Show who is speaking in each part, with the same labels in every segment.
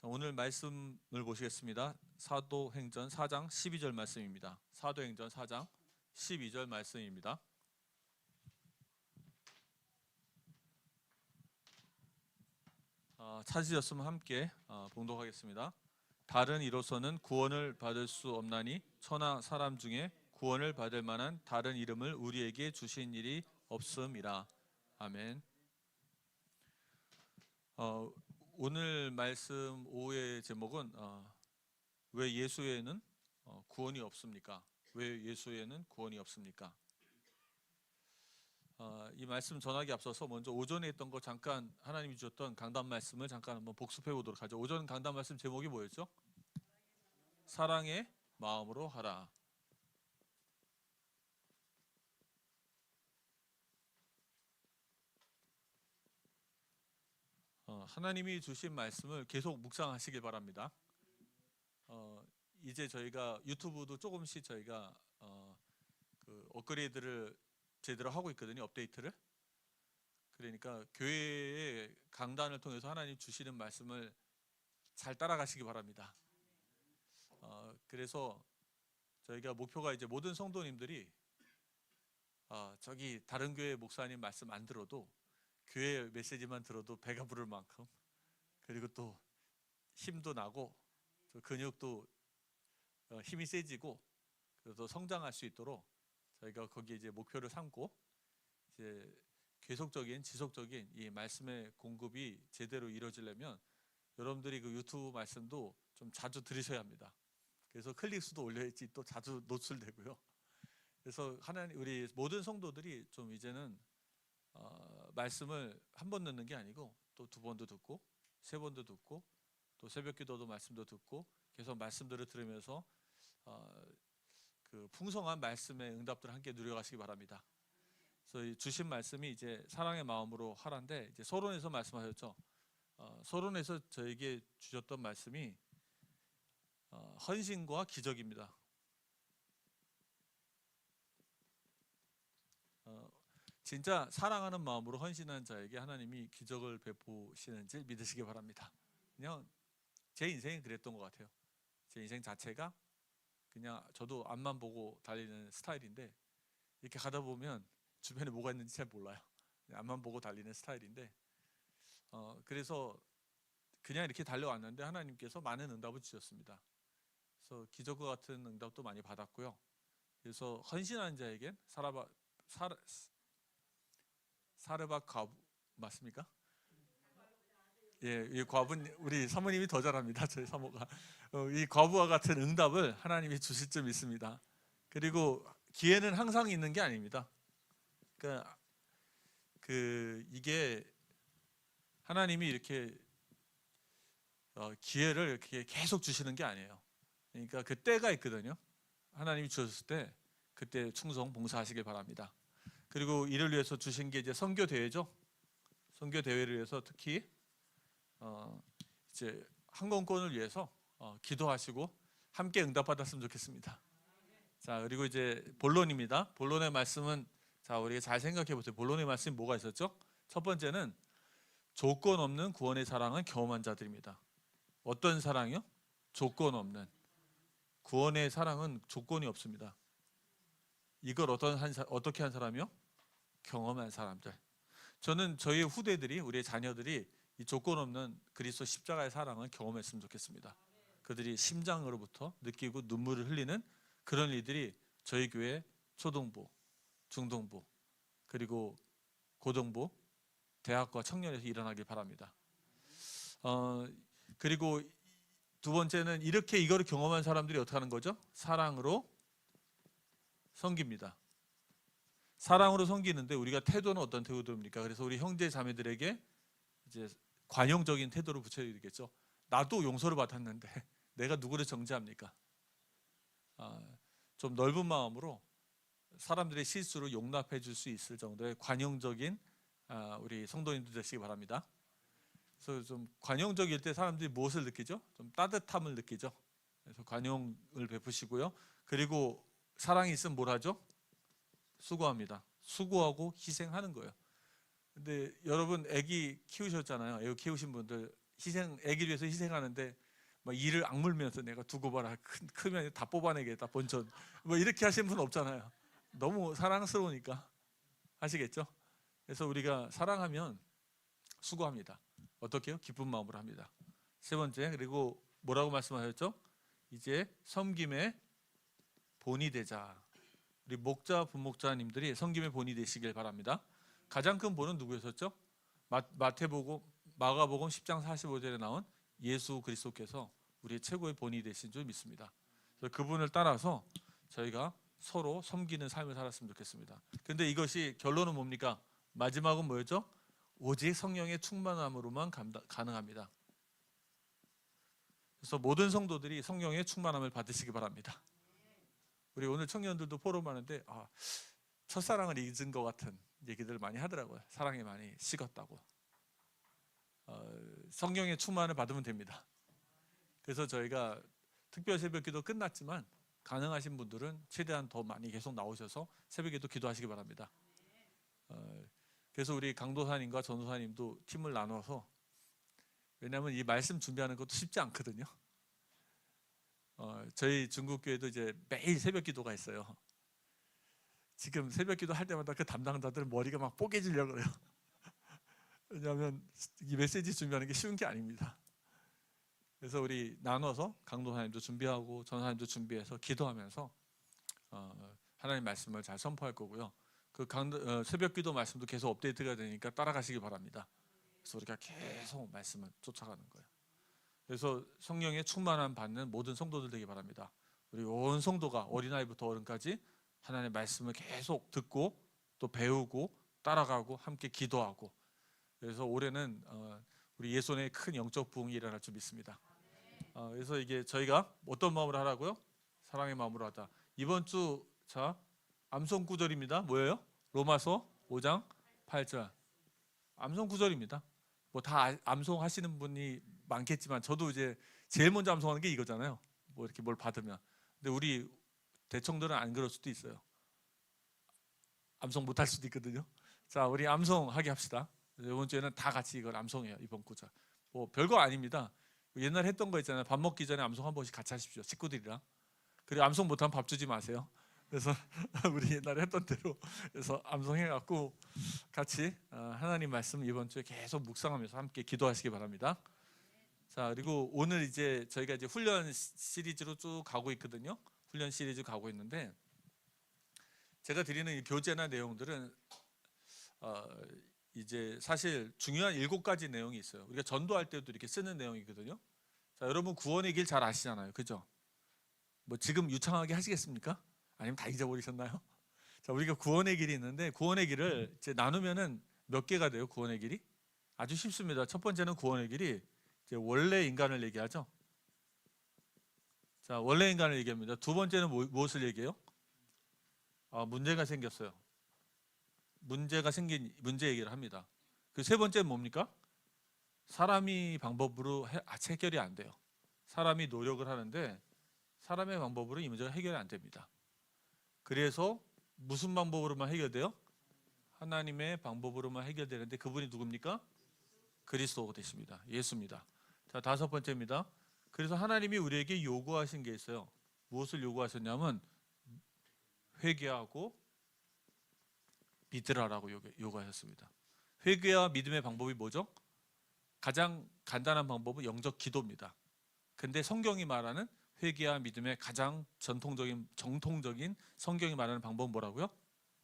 Speaker 1: 오늘 말씀을 보시겠습니다. 사도행전 4장 12절 말씀입니다. 사도행전 4장 12절 말씀입니다. 찾으셨으면 함께 봉독하겠습니다. 다른 이로서는 구원을 받을 수 없나니 천하 사람 중에 구원을 받을 만한 다른 이름을 우리에게 주신 일이 없음이라. 아멘. 오늘 말씀 5의 제목은 왜 예수에는 구원이 없습니까? 왜 예수에는 구원이 없습니까? 이 말씀 전하기 앞서서 먼저 오전에 했던 거 잠깐 하나님이 주셨던 강단 말씀을 잠깐 한번 복습해 보도록 하죠. 오전 강단 말씀 제목이 뭐였죠? 사랑의 마음으로 하라. 하나님이 주신 말씀을 계속 묵상하시길 바랍니다. 이제 저희가 유튜브도 조금씩 저희가 그 업그레이드를 제대로 하고 있거든요. 업데이트를. 그러니까 교회의 강단을 통해서 하나님 주시는 말씀을 잘 따라가시기 바랍니다. 그래서 저희가 목표가 이제 모든 성도님들이 저기 다른 교회 목사님 말씀 안 들어도 교회 메시지만 들어도 배가 부를 만큼, 그리고 또 힘도 나고 근육도 힘이 세지고 그래서 성장할 수 있도록 저희가 거기에 이제 목표를 삼고 이제 계속적인 지속적인 이 말씀의 공급이 제대로 이루어지려면 여러분들이 그 유튜브 말씀도 좀 자주 들으셔야 합니다. 그래서 클릭 수도 올려야지 또 자주 노출되고요. 그래서 하나님, 우리 모든 성도들이 좀 이제는 말씀을 한 번 듣는 게 아니고 또 두 번도 듣고 세 번도 듣고 또 새벽기도도 말씀도 듣고 계속 말씀들을 들으면서 그 풍성한 말씀의 응답들을 함께 누려가시기 바랍니다. 그래서 주신 말씀이 이제 사랑의 마음으로 하라인데, 이제 서론에서 말씀하셨죠. 서론에서 저에게 주셨던 말씀이 헌신과 기적입니다. 진짜 사랑하는 마음으로 헌신한 자에게 하나님이 기적을 베푸시는지 믿으시기 바랍니다. 그냥 제 인생이 그랬던 것 같아요. 제 인생 자체가 그냥 저도 앞만 보고 달리는 스타일인데, 이렇게 가다 보면 주변에 뭐가 있는지 잘 몰라요. 앞만 보고 달리는 스타일인데, 그래서 그냥 이렇게 달려왔는데 하나님께서 많은 응답을 주셨습니다. 그래서 기적과 같은 응답도 많이 받았고요. 그래서 헌신한 자에겐 사르밧 과부 맞습니까? 예, 이 과부는 우리 사모님이 더 잘합니다. 저희 사모가 이 과부와 같은 응답을 하나님이 주실 줄 믿습니다. 그리고 기회는 항상 있는 게 아닙니다. 그러니까 이게 하나님이 이렇게 기회를 이렇게 계속 주시는 게 아니에요. 그러니까 그 때가 있거든요. 하나님이 주셨을 때 그때 충성 봉사하시길 바랍니다. 그리고 이를 위해서 주신 게 이제 선교 대회죠. 선교 대회를 위해서 특히 이제 항공권을 위해서 기도하시고 함께 응답받았으면 좋겠습니다. 자, 그리고 이제 본론입니다. 본론의 말씀은, 자, 우리가 잘 생각해 보세요. 본론의 말씀이 뭐가 있었죠? 첫 번째는 조건 없는 구원의 사랑은 경험한 자들입니다. 어떤 사랑이요? 조건 없는 구원의 사랑은 조건이 없습니다. 이걸 어떻게 한 사람이요? 경험한 사람들. 저는 저희 후대들이, 우리의 자녀들이 이 조건 없는 그리스도 십자가의 사랑을 경험했으면 좋겠습니다. 그들이 심장으로부터 느끼고 눈물을 흘리는 그런 일들이 저희 교회 초등부, 중등부, 그리고 고등부, 대학과 청년에서 일어나길 바랍니다. 그리고 두 번째는 이거를 경험한 사람들이 어떻게 하는 거죠? 사랑으로 섬깁니다. 사랑으로 섬기는데 우리가 태도는 어떤 태도입니까? 그래서 우리 형제 자매들에게 이제 관용적인 태도를 붙여야 되겠죠. 나도 용서를 받았는데 내가 누구를 정죄합니까? 좀 넓은 마음으로 사람들의 실수를 용납해 줄 수 있을 정도의 관용적인 우리 성도님들 되시기 바랍니다. 그래서 좀 관용적일 때 사람들이 무엇을 느끼죠? 좀 따뜻함을 느끼죠. 그래서 관용을 베푸시고요. 그리고 사랑이 있으면 뭘 하죠? 수고합니다. 수고하고 희생하는 거예요. 근데 여러분 애기 키우셨잖아요. 애기 키우신 분들 애기 위해서 희생하는데 막 이를 악물면서 내가 두고 봐라, 크면 다 뽑아내겠다 본전, 뭐 이렇게 하시는 분 없잖아요. 너무 사랑스러우니까. 아시겠죠? 그래서 우리가 사랑하면 수고합니다. 어떻게요? 기쁜 마음으로 합니다. 세 번째, 그리고 뭐라고 말씀하셨죠? 이제 섬김의 본이 되자. 우리 목자, 분목자님들이 섬김의 본이 되시길 바랍니다. 가장 큰 본은 누구였었죠? 마태복음, 마가복음 10장 45절에 나온 예수 그리스도께서 우리의 최고의 본이 되신 줄 믿습니다. 그래서 그분을 따라서 저희가 서로 섬기는 삶을 살았으면 좋겠습니다. 근데 이것이 결론은 뭡니까? 마지막은 뭐였죠? 오직 성령의 충만함으로만 가능합니다. 그래서 모든 성도들이 성령의 충만함을 받으시기 바랍니다. 우리 오늘 청년들도 포럼하는데 첫사랑을 잊은 것 같은 얘기들 많이 하더라고요. 사랑이 많이 식었다고. 성령의 충만을 받으면 됩니다. 그래서 저희가 특별 새벽기도 끝났지만 가능하신 분들은 최대한 더 많이 계속 나오셔서 새벽에도 기도하시기 바랍니다. 그래서 우리 강도사님과 전도사님도 팀을 나눠서, 왜냐하면 이 말씀 준비하는 것도 쉽지 않거든요. 저희 중국교회도 이제 매일 새벽기도가 있어요. 지금 새벽기도 할 때마다 그 담당자들 머리가 막 뽀개지려고 그래요. 왜냐하면 이 메시지 준비하는 게 쉬운 게 아닙니다. 그래서 우리 나눠서 강도사님도 준비하고 전사님도 준비해서 기도하면서 하나님 말씀을 잘 선포할 거고요. 그 새벽기도 말씀도 계속 업데이트가 되니까 따라가시기 바랍니다. 그래서 우리가 계속 말씀을 쫓아가는 거예요. 그래서 성령의 충만함 받는 모든 성도들 되기 바랍니다. 우리 온 성도가 어린아이부터 어른까지 하나님의 말씀을 계속 듣고 또 배우고 따라가고 함께 기도하고, 그래서 올해는 우리 예손의 큰 영적 부흥이 일어날 줄 믿습니다. 그래서 이게 저희가 어떤 마음으로 하라고요? 사랑의 마음으로 하다. 이번 주 암송 구절입니다. 뭐예요? 로마서 5장 8절 암송 구절입니다. 뭐 다 암송하시는 분이 많겠지만 저도 이제 제일 먼저 암송하는 게 이거잖아요. 뭐 이렇게 뭘 받으면. 근데 우리 대청들은 안 그럴 수도 있어요. 암송 못할 수도 있거든요. 자, 우리 암송하게 합시다. 이번 주에는 다 같이 이걸 암송해요. 이번 구절. 뭐 별거 아닙니다. 옛날에 했던 거 있잖아요. 밥 먹기 전에 암송 한 번씩 같이 하십시오. 식구들이랑. 그리고 암송 못하면 밥 주지 마세요. 그래서 우리 옛날에 했던 대로 그래서 암송해갖고 같이 하나님 말씀 이번 주에 계속 묵상하면서 함께 기도하시기 바랍니다. 자, 그리고 오늘 이제 저희가 이제 훈련 시리즈로 쭉 가고 있거든요. 훈련 시리즈 가고 있는데 제가 드리는 이 교재나 내용들은 이제 사실 중요한 7가지 내용이 있어요. 우리가 전도할 때도 이렇게 쓰는 내용이거든요. 자, 여러분 구원의 길 잘 아시잖아요, 그죠? 뭐 지금 유창하게 하시겠습니까? 아니면 다 잊어버리셨나요? 자, 우리가 구원의 길이 있는데 구원의 길을 이제 나누면은 몇 개가 돼요? 구원의 길이 아주 쉽습니다. 첫 번째는 구원의 길이 이제 원래 인간을 얘기하죠. 자, 원래 인간을 얘기합니다. 두 번째는 무엇을 얘기해요? 문제가 생겼어요. 문제가 생긴 문제 얘기를 합니다. 그 세 번째는 뭡니까? 사람이 방법으로 해결이 안 돼요. 사람이 노력을 하는데 사람의 방법으로 이 문제가 해결이 안 됩니다. 그래서 무슨 방법으로만 해결돼요? 하나님의 방법으로만 해결되는데 그분이 누굽니까? 그리스도가 되십니다. 예수입니다. 자, 다섯 번째입니다. 그래서 하나님이 우리에게 요구하신 게 있어요. 무엇을 요구하셨냐면 회개하고 믿으라라고 요구하셨습니다. 회개와 믿음의 방법이 뭐죠? 가장 간단한 방법은 영적 기도입니다. 근데 성경이 말하는 회개와 믿음의 가장 정통적인 성경이 말하는 방법은 뭐라고요?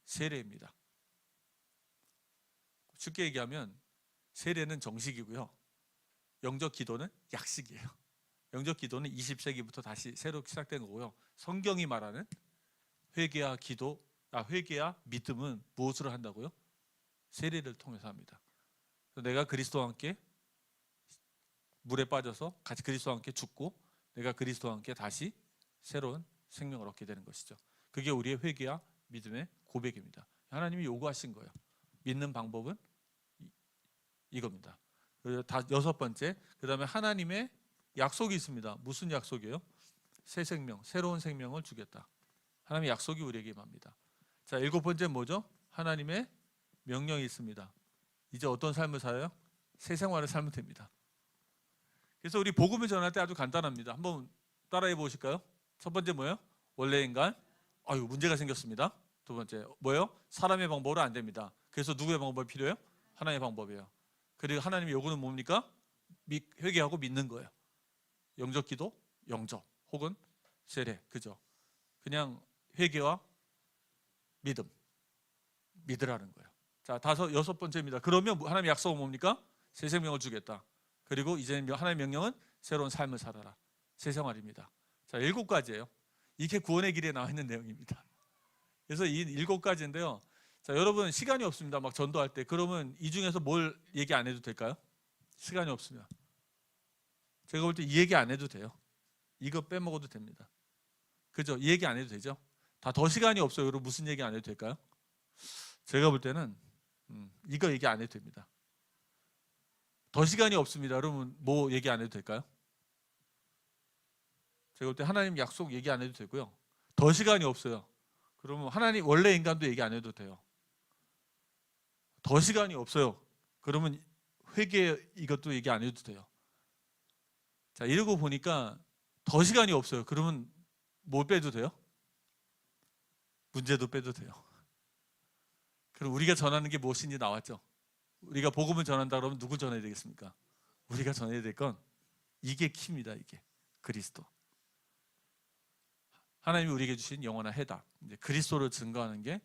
Speaker 1: 세례입니다. 쉽게 얘기하면 세례는 정식이고요. 영적 기도는 약식이에요. 영적 기도는 20세기부터 다시 새로 시작된 거고요. 성경이 말하는 회개와 믿음은 무엇으로 한다고요? 세례를 통해서 합니다. 내가 그리스도와 함께 물에 빠져서 같이 그리스도와 함께 죽고 내가 그리스도와 함께 다시 새로운 생명을 얻게 되는 것이죠. 그게 우리의 회개와 믿음의 고백입니다. 하나님이 요구하신 거예요. 믿는 방법은 이겁니다. 여섯 번째, 그 다음에 하나님의 약속이 있습니다. 무슨 약속이에요? 새 생명, 새로운 생명을 주겠다. 하나님의 약속이 우리에게 임합니다. 자, 일곱 번째 뭐죠? 하나님의 명령이 있습니다. 이제 어떤 삶을 살아요? 새 생활을 살면 됩니다. 그래서 우리 복음을 전할 때 아주 간단합니다. 한번 따라해 보실까요? 첫 번째 뭐예요? 원래 인간. 아유, 문제가 생겼습니다. 두 번째 뭐예요? 사람의 방법으로 안 됩니다. 그래서 누구의 방법이 필요해요? 하나님의 방법이에요. 그리고 하나님의 요구는 뭡니까? 회개하고 믿는 거예요. 영접 기도, 영접 혹은 세례, 그죠? 그냥 회개와 믿음, 믿으라는 거예요. 자, 여섯 번째입니다. 그러면 하나님의 약속은 뭡니까? 새 생명을 주겠다. 그리고 이제는 하나님의 명령은 새로운 삶을 살아라. 새 생활입니다. 자, 7가지예요. 이게 구원의 길에 나와 있는 내용입니다. 그래서 이 7가지인데요. 자, 여러분 시간이 없습니다. 막 전도할 때. 그러면 이 중에서 뭘 얘기 안 해도 될까요? 시간이 없습니다. 제가 볼 때 이 얘기 안 해도 돼요. 이거 빼먹어도 됩니다. 그죠? 이 얘기 안 해도 되죠? 다 더 시간이 없어요. 여러분 무슨 얘기 안 해도 될까요? 제가 볼 때는 이거 얘기 안 해도 됩니다. 더 시간이 없습니다. 여러분 뭐 얘기 안 해도 될까요? 제가 볼 때 하나님 약속 얘기 안 해도 되고요. 더 시간이 없어요. 그러면 하나님 원래 인간도 얘기 안 해도 돼요. 더 시간이 없어요. 그러면 회개 이것도 얘기 안 해도 돼요. 자, 이러고 보니까 더 시간이 없어요. 그러면 뭐 빼도 돼요? 문제도 빼도 돼요. 그럼 우리가 전하는 게 무엇인지 나왔죠? 우리가 복음을 전한다 그러면 누구 전해야 되겠습니까? 우리가 전해야 될 건 이게 키입니다. 이게 그리스도. 하나님이 우리에게 주신 영원한 해답. 이제 그리스도를 증거하는 게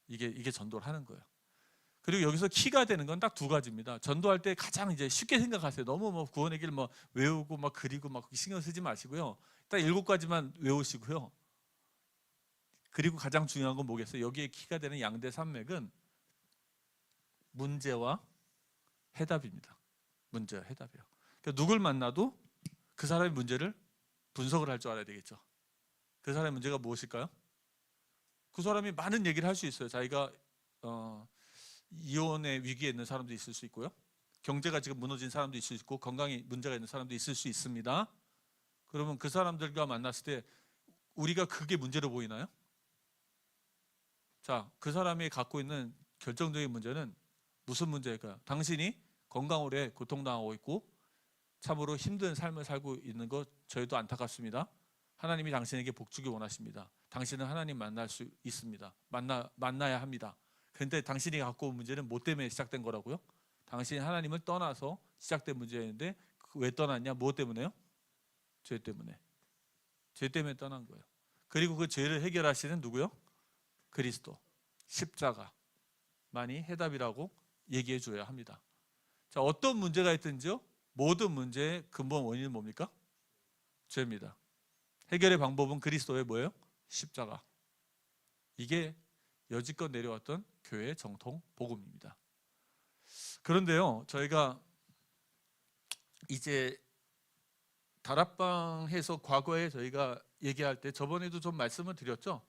Speaker 1: 이게 전도를 하는 거예요. 그리고 여기서 키가 되는 건 딱 2가지입니다. 전도할 때 가장 이제 쉽게 생각하세요. 너무 뭐 구원의 길 뭐 외우고 막 그리고 막 신경 쓰지 마시고요. 딱 7가지만 외우시고요. 그리고 가장 중요한 건 뭐겠어요? 여기에 키가 되는 양대 산맥은 문제와 해답입니다. 문제와 해답이요. 그러니까 누굴 만나도 그 사람의 문제를 분석을 할 줄 알아야 되겠죠. 그 사람의 문제가 무엇일까요? 그 사람이 많은 얘기를 할 수 있어요. 자기가 이혼의 위기에 있는 사람도 있을 수 있고요. 경제가 지금 무너진 사람도 있을 수 있고 건강에 문제가 있는 사람도 있을 수 있습니다. 그러면 그 사람들과 만났을 때 우리가 그게 문제로 보이나요? 자, 그 사람이 갖고 있는 결정적인 문제는 무슨 문제일까요? 당신이 건강으로 고통당하고 있고 참으로 힘든 삶을 살고 있는 것 저희도 안타깝습니다. 하나님이 당신에게 복주기 원하십니다. 당신은 하나님 만날 수 있습니다. 만나야 합니다. 그런데 당신이 갖고 온 문제는 뭐 때문에 시작된 거라고요? 당신이 하나님을 떠나서 시작된 문제였는데 왜 떠났냐? 무엇 때문에요? 죄 때문에. 죄 때문에 떠난 거예요. 그리고 그 죄를 해결하시는 누구요? 그리스도. 십자가만이 해답이라고 얘기해 줘야 합니다. 자, 어떤 문제가 있든지요. 모든 문제의 근본 원인은 뭡니까? 죄입니다. 해결의 방법은 그리스도의 뭐예요? 십자가. 이게 여지껏 내려왔던 교회의 정통 복음입니다. 그런데요, 저희가 이제 다락방에서 과거에 저희가 얘기할 때 저번에도 좀 말씀을 드렸죠.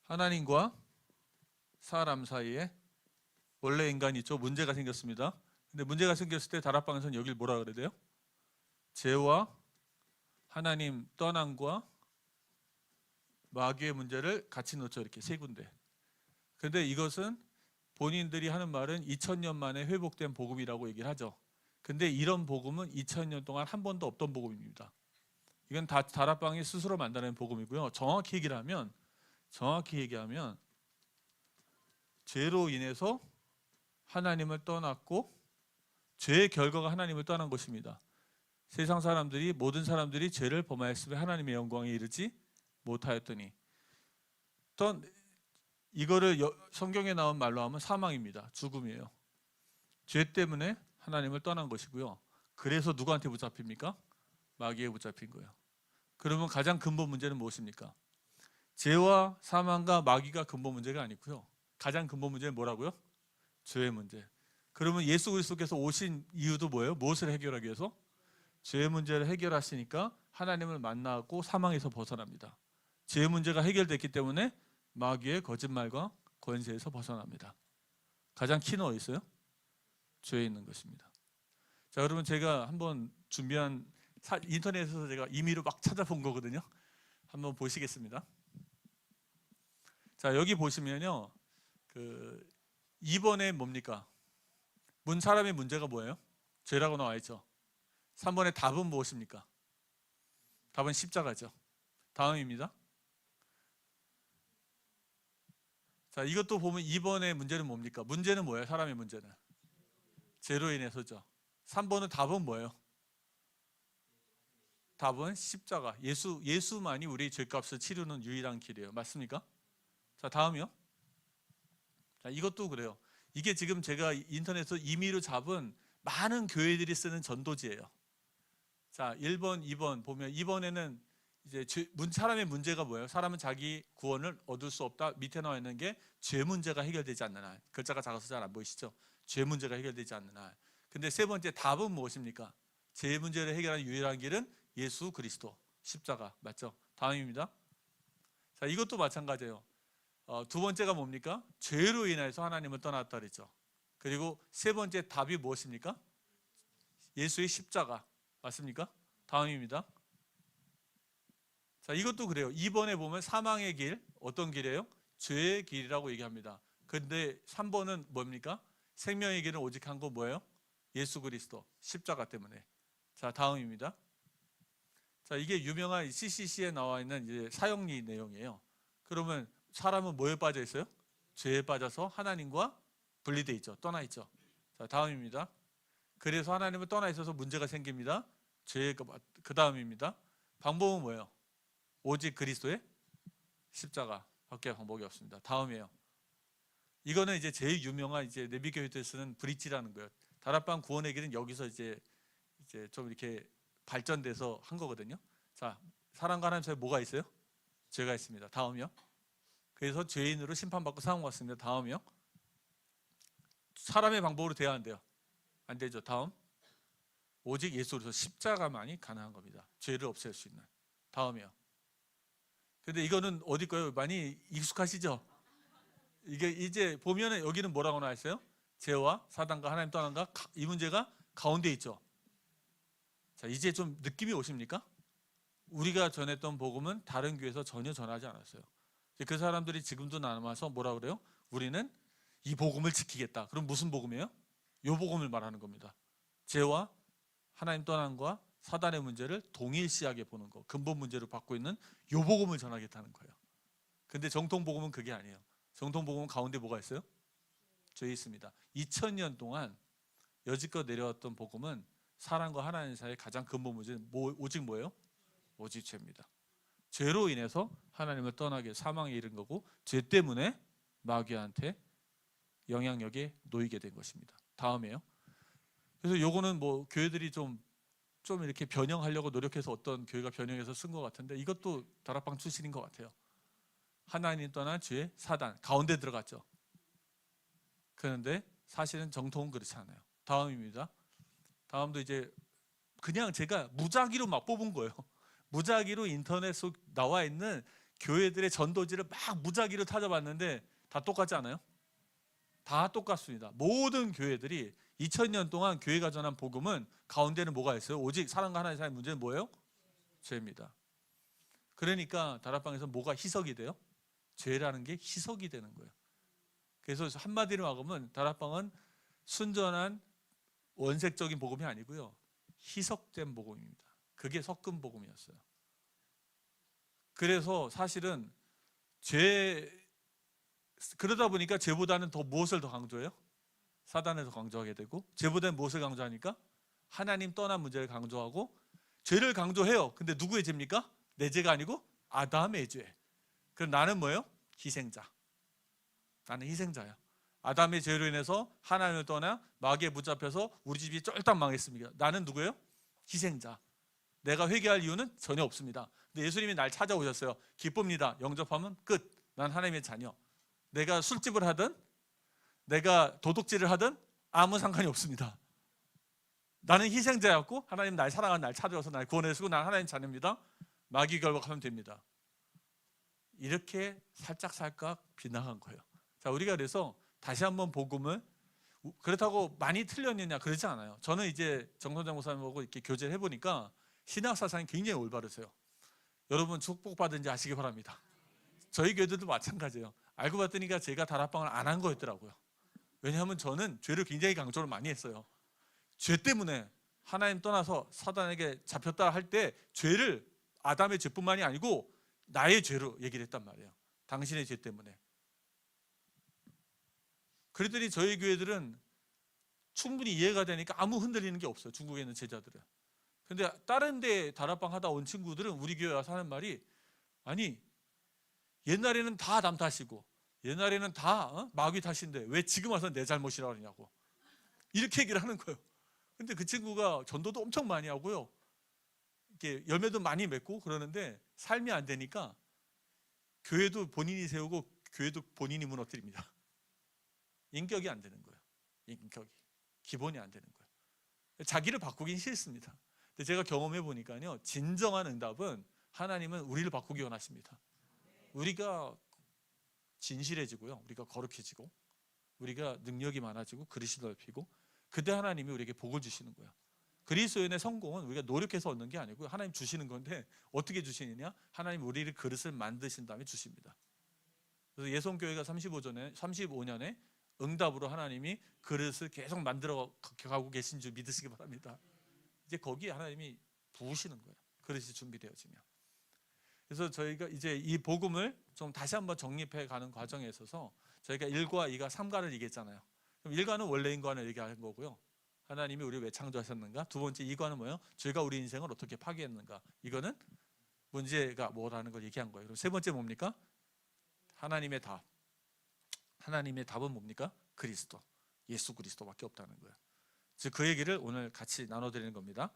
Speaker 1: 하나님과 사람 사이에 원래 인간이 있죠. 문제가 생겼습니다. 근데 문제가 생겼을 때 다락방에서는 여길 뭐라 그래야 돼요? 죄와 하나님 떠남과 마귀의 문제를 같이 놓죠. 이렇게 3군데. 근데 이것은 본인들이 하는 말은 2000년 만에 회복된 복음이라고 얘기를 하죠. 근데 이런 복음은 2000년 동안 한 번도 없던 복음입니다. 이건 다 다락방이 스스로 만들어낸 복음이고요. 정확히 얘기하면 죄로 인해서 하나님을 떠났고 죄의 결과가 하나님을 떠난 것입니다. 세상 사람들이 모든 사람들이 죄를 범하였으며 하나님의 영광에 이르지 못하였더니 이거를 성경에 나온 말로 하면 사망입니다. 죽음이에요. 죄 때문에 하나님을 떠난 것이고요. 그래서 누구한테 붙잡힙니까? 마귀에 붙잡힌 거예요. 그러면 가장 근본 문제는 무엇입니까? 죄와 사망과 마귀가 근본 문제가 아니고요. 가장 근본 문제는 뭐라고요? 죄의 문제. 그러면 예수 그리스도께서 오신 이유도 뭐예요? 무엇을 해결하기 위해서? 죄의 문제를 해결하시니까 하나님을 만나고 사망에서 벗어납니다. 죄의 문제가 해결됐기 때문에 마귀의 거짓말과 권세에서 벗어납니다. 가장 키는 어디 있어요? 죄에 있는 것입니다. 자, 여러분 제가 한번 준비한 인터넷에서 제가 임의로 막 찾아본 거거든요. 한번 보시겠습니다. 자, 여기 보시면요. 그 2번에 뭡니까? 사람의 문제가 뭐예요? 죄라고 나와 있죠. 3번의 답은 무엇입니까? 답은 십자가죠. 다음입니다. 자, 이것도 보면 2번의 문제는 뭡니까? 문제는 뭐예요? 사람의 문제는 죄로 인해서죠. 3번은 답은 뭐예요? 답은 십자가. 예수만이 우리 죄값을 치르는 유일한 길이에요. 맞습니까? 자, 다음이요. 자, 이것도 그래요. 이게 지금 제가 인터넷에서 임의로 잡은 많은 교회들이 쓰는 전도지예요. 자, 1번, 2번 보면 2번에는 이제 사람의 문제가 뭐예요? 사람은 자기 구원을 얻을 수 없다. 밑에 나와 있는 게 죄 문제가 해결되지 않는 한. 글자가 작아서 잘 안 보이시죠? 죄 문제가 해결되지 않는 한. 근데 세 번째 답은 무엇입니까? 죄 문제를 해결하는 유일한 길은 예수 그리스도 십자가. 맞죠? 다음입니다. 자, 이것도 마찬가지예요. 두 번째가 뭡니까? 죄로 인해서 하나님을 떠났다 그랬죠. 그리고 세 번째 답이 무엇입니까? 예수의 십자가. 맞습니까? 다음입니다. 자, 이것도 그래요. 2번에 보면 사망의 길, 어떤 길이에요? 죄의 길이라고 얘기합니다. 근데 3번은 뭡니까? 생명의 길은 오직 한 거 뭐예요? 예수 그리스도 십자가 때문에. 자, 다음입니다. 자, 이게 유명한 CCC에 나와 있는 이제 사형리 내용이에요. 그러면 사람은 뭐에 빠져 있어요? 죄에 빠져서 하나님과 분리돼 있죠. 떠나 있죠. 자, 다음입니다. 그래서 하나님을 떠나 있어서 문제가 생깁니다. 그 다음입니다. 방법은 뭐예요? 오직 그리스도의 십자가 밖에 방법이 없습니다. 다음이에요. 이거는 이제 제일 유명한 이제 레위기교회에서 쓰는 브릿지라는 거예요. 다락방 구원의 길은 여기서 이제 좀 이렇게 발전돼서 한 거거든요. 자, 사람과 하나님 사이에 뭐가 있어요? 죄가 있습니다. 다음이요. 그래서 죄인으로 심판받고 사망받습니다. 다음이요. 사람의 방법으로 돼야 안 돼요. 안 되죠. 다음. 오직 예수로서 십자가만이 가능한 겁니다. 죄를 없앨 수 있는. 다음이요. 근데 이거는 어디 거예요? 많이 익숙하시죠? 이게 이제 보면은 여기는 뭐라고 나와 있어요? 죄와 사단과 하나님 떠난가? 이 문제가 가운데 있죠. 자, 이제 좀 느낌이 오십니까? 우리가 전했던 복음은 다른 교회에서 전혀 전하지 않았어요. 그 사람들이 지금도 남아서 뭐라 그래요? 우리는 이 복음을 지키겠다. 그럼 무슨 복음이에요? 요 복음을 말하는 겁니다. 죄와 하나님 떠난과 사단의 문제를 동일시하게 보는 거, 근본 문제로 받고 있는 요 복음을 전하겠다는 거예요. 근데 정통 복음은 그게 아니에요. 정통 복음은 가운데 뭐가 있어요? 죄 있습니다. 2000년 동안 여지껏 내려왔던 복음은 사람과 하나님 사이의 가장 근본 문제는 오직 뭐예요? 오직 죄입니다. 죄로 인해서 하나님을 떠나게 사망에 이른 거고, 죄 때문에 마귀한테 영향력에 놓이게 된 것입니다. 다음이에요. 그래서 요거는 뭐 교회들이 좀 이렇게 변형하려고 노력해서 어떤 교회가 변형해서 쓴 것 같은데, 이것도 다락방 출신인 것 같아요. 하나님 떠난 죄, 사단 가운데 들어갔죠. 그런데 사실은 정통은 그렇지 않아요. 다음입니다. 다음도 이제 그냥 제가 무작위로 막 뽑은 거예요. 무작위로 인터넷 속 나와 있는 교회들의 전도지를 막 무작위로 찾아봤는데 다 똑같지 않아요? 다 똑같습니다. 모든 교회들이 2000년 동안 교회가 전한 복음은 가운데는 뭐가 있어요? 오직 사랑과 하나님 사이의 문제는 뭐예요? 죄입니다. 그러니까 다락방에서 뭐가 희석이 돼요? 죄라는 게 희석이 되는 거예요. 그래서 한마디로 말하면 다락방은 순전한 원색적인 복음이 아니고요, 희석된 복음입니다. 그게 섞은 복음이었어요. 그래서 사실은 그러다 보니까 죄보다는 더 무엇을 더 강조해요? 사단을 더 강조하게 되고, 죄보다는 무엇을 강조하니까? 하나님 떠난 문제를 강조하고, 죄를 강조해요. 근데 누구의 죄입니까? 내 죄가 아니고 아담의 죄. 그럼 나는 뭐예요? 희생자. 나는 희생자야. 아담의 죄로 인해서 하나님을 떠나 마귀에 붙잡혀서 우리 집이 쫄딱 망했습니다. 나는 누구예요? 희생자. 내가 회개할 이유는 전혀 없습니다. 근데 예수님이 날 찾아오셨어요. 기쁩니다. 영접하면 끝. 난 하나님의 자녀. 내가 술집을 하든 내가 도둑질을 하든 아무 상관이 없습니다. 나는 희생자였고 하나님 날 사랑하는 날 찾아와서 날 구원해주고 난 하나님 자녀입니다. 마귀 결박하면 됩니다. 이렇게 살짝살짝 빗나간 거예요. 자, 우리가 그래서 다시 한번 복음을, 그렇다고 많이 틀렸느냐 그러지 않아요. 저는 이제 정선장 목사님하고 이렇게 교제를 해보니까 신학 사상이 굉장히 올바르세요. 여러분 축복받은지 아시기 바랍니다. 저희 교회들도 마찬가지예요. 알고 봤더니 제가 다락방을 안 한 거였더라고요. 왜냐하면 저는 죄를 굉장히 강조를 많이 했어요. 죄 때문에 하나님 떠나서 사단에게 잡혔다 할 때 죄를 아담의 죄뿐만이 아니고 나의 죄로 얘기를 했단 말이에요. 당신의 죄 때문에. 그랬더니 저희 교회들은 충분히 이해가 되니까 아무 흔들리는 게 없어요. 중국에 있는 제자들은. 근데 다른 데 다락방 하다 온 친구들은 우리 교회 와서 하는 말이, 아니 옛날에는 다 남 탓이고 옛날에는 다 마귀 탓인데 왜 지금 와서 내 잘못이라고 그러냐고, 이렇게 얘기를 하는 거예요. 근데 그 친구가 전도도 엄청 많이 하고요, 이렇게 열매도 많이 맺고 그러는데 삶이 안 되니까 교회도 본인이 세우고 교회도 본인이 무너뜨립니다. 인격이 안 되는 거예요. 인격이 기본이 안 되는 거예요. 자기를 바꾸긴 싫습니다. 근데 제가 경험해 보니까요, 진정한 응답은 하나님은 우리를 바꾸기 원하십니다. 우리가 진실해지고요, 우리가 거룩해지고 우리가 능력이 많아지고 그릇이 넓히고, 그때 하나님이 우리에게 복을 주시는 거예요. 그리스도인의 성공은 우리가 노력해서 얻는 게 아니고 하나님 주시는 건데, 어떻게 주시느냐? 하나님 우리를 그릇을 만드신 다음에 주십니다. 그래서 예송교회가 35년에 응답으로 하나님이 그릇을 계속 만들어 가고 계신 줄 믿으시기 바랍니다. 이제 거기에 하나님이 부으시는 거예요, 그릇이 준비되어지면. 그래서 저희가 이제 이 복음을 좀 다시 한번 정립해 가는 과정에 있어서 저희가 1과 2가 3과를 얘기했잖아요. 그럼 1과는 원래 인간을 얘기하는 거고요, 하나님이 우리를 왜 창조하셨는가. 두 번째 2과는 뭐예요? 죄가 우리 인생을 어떻게 파괴했는가. 이거는 문제가 뭐라는 걸 얘기한 거예요. 그럼 세 번째 뭡니까? 하나님의 답. 하나님의 답은 뭡니까? 그리스도, 예수 그리스도밖에 없다는 거예요. 즉 그 얘기를 오늘 같이 나눠드리는 겁니다.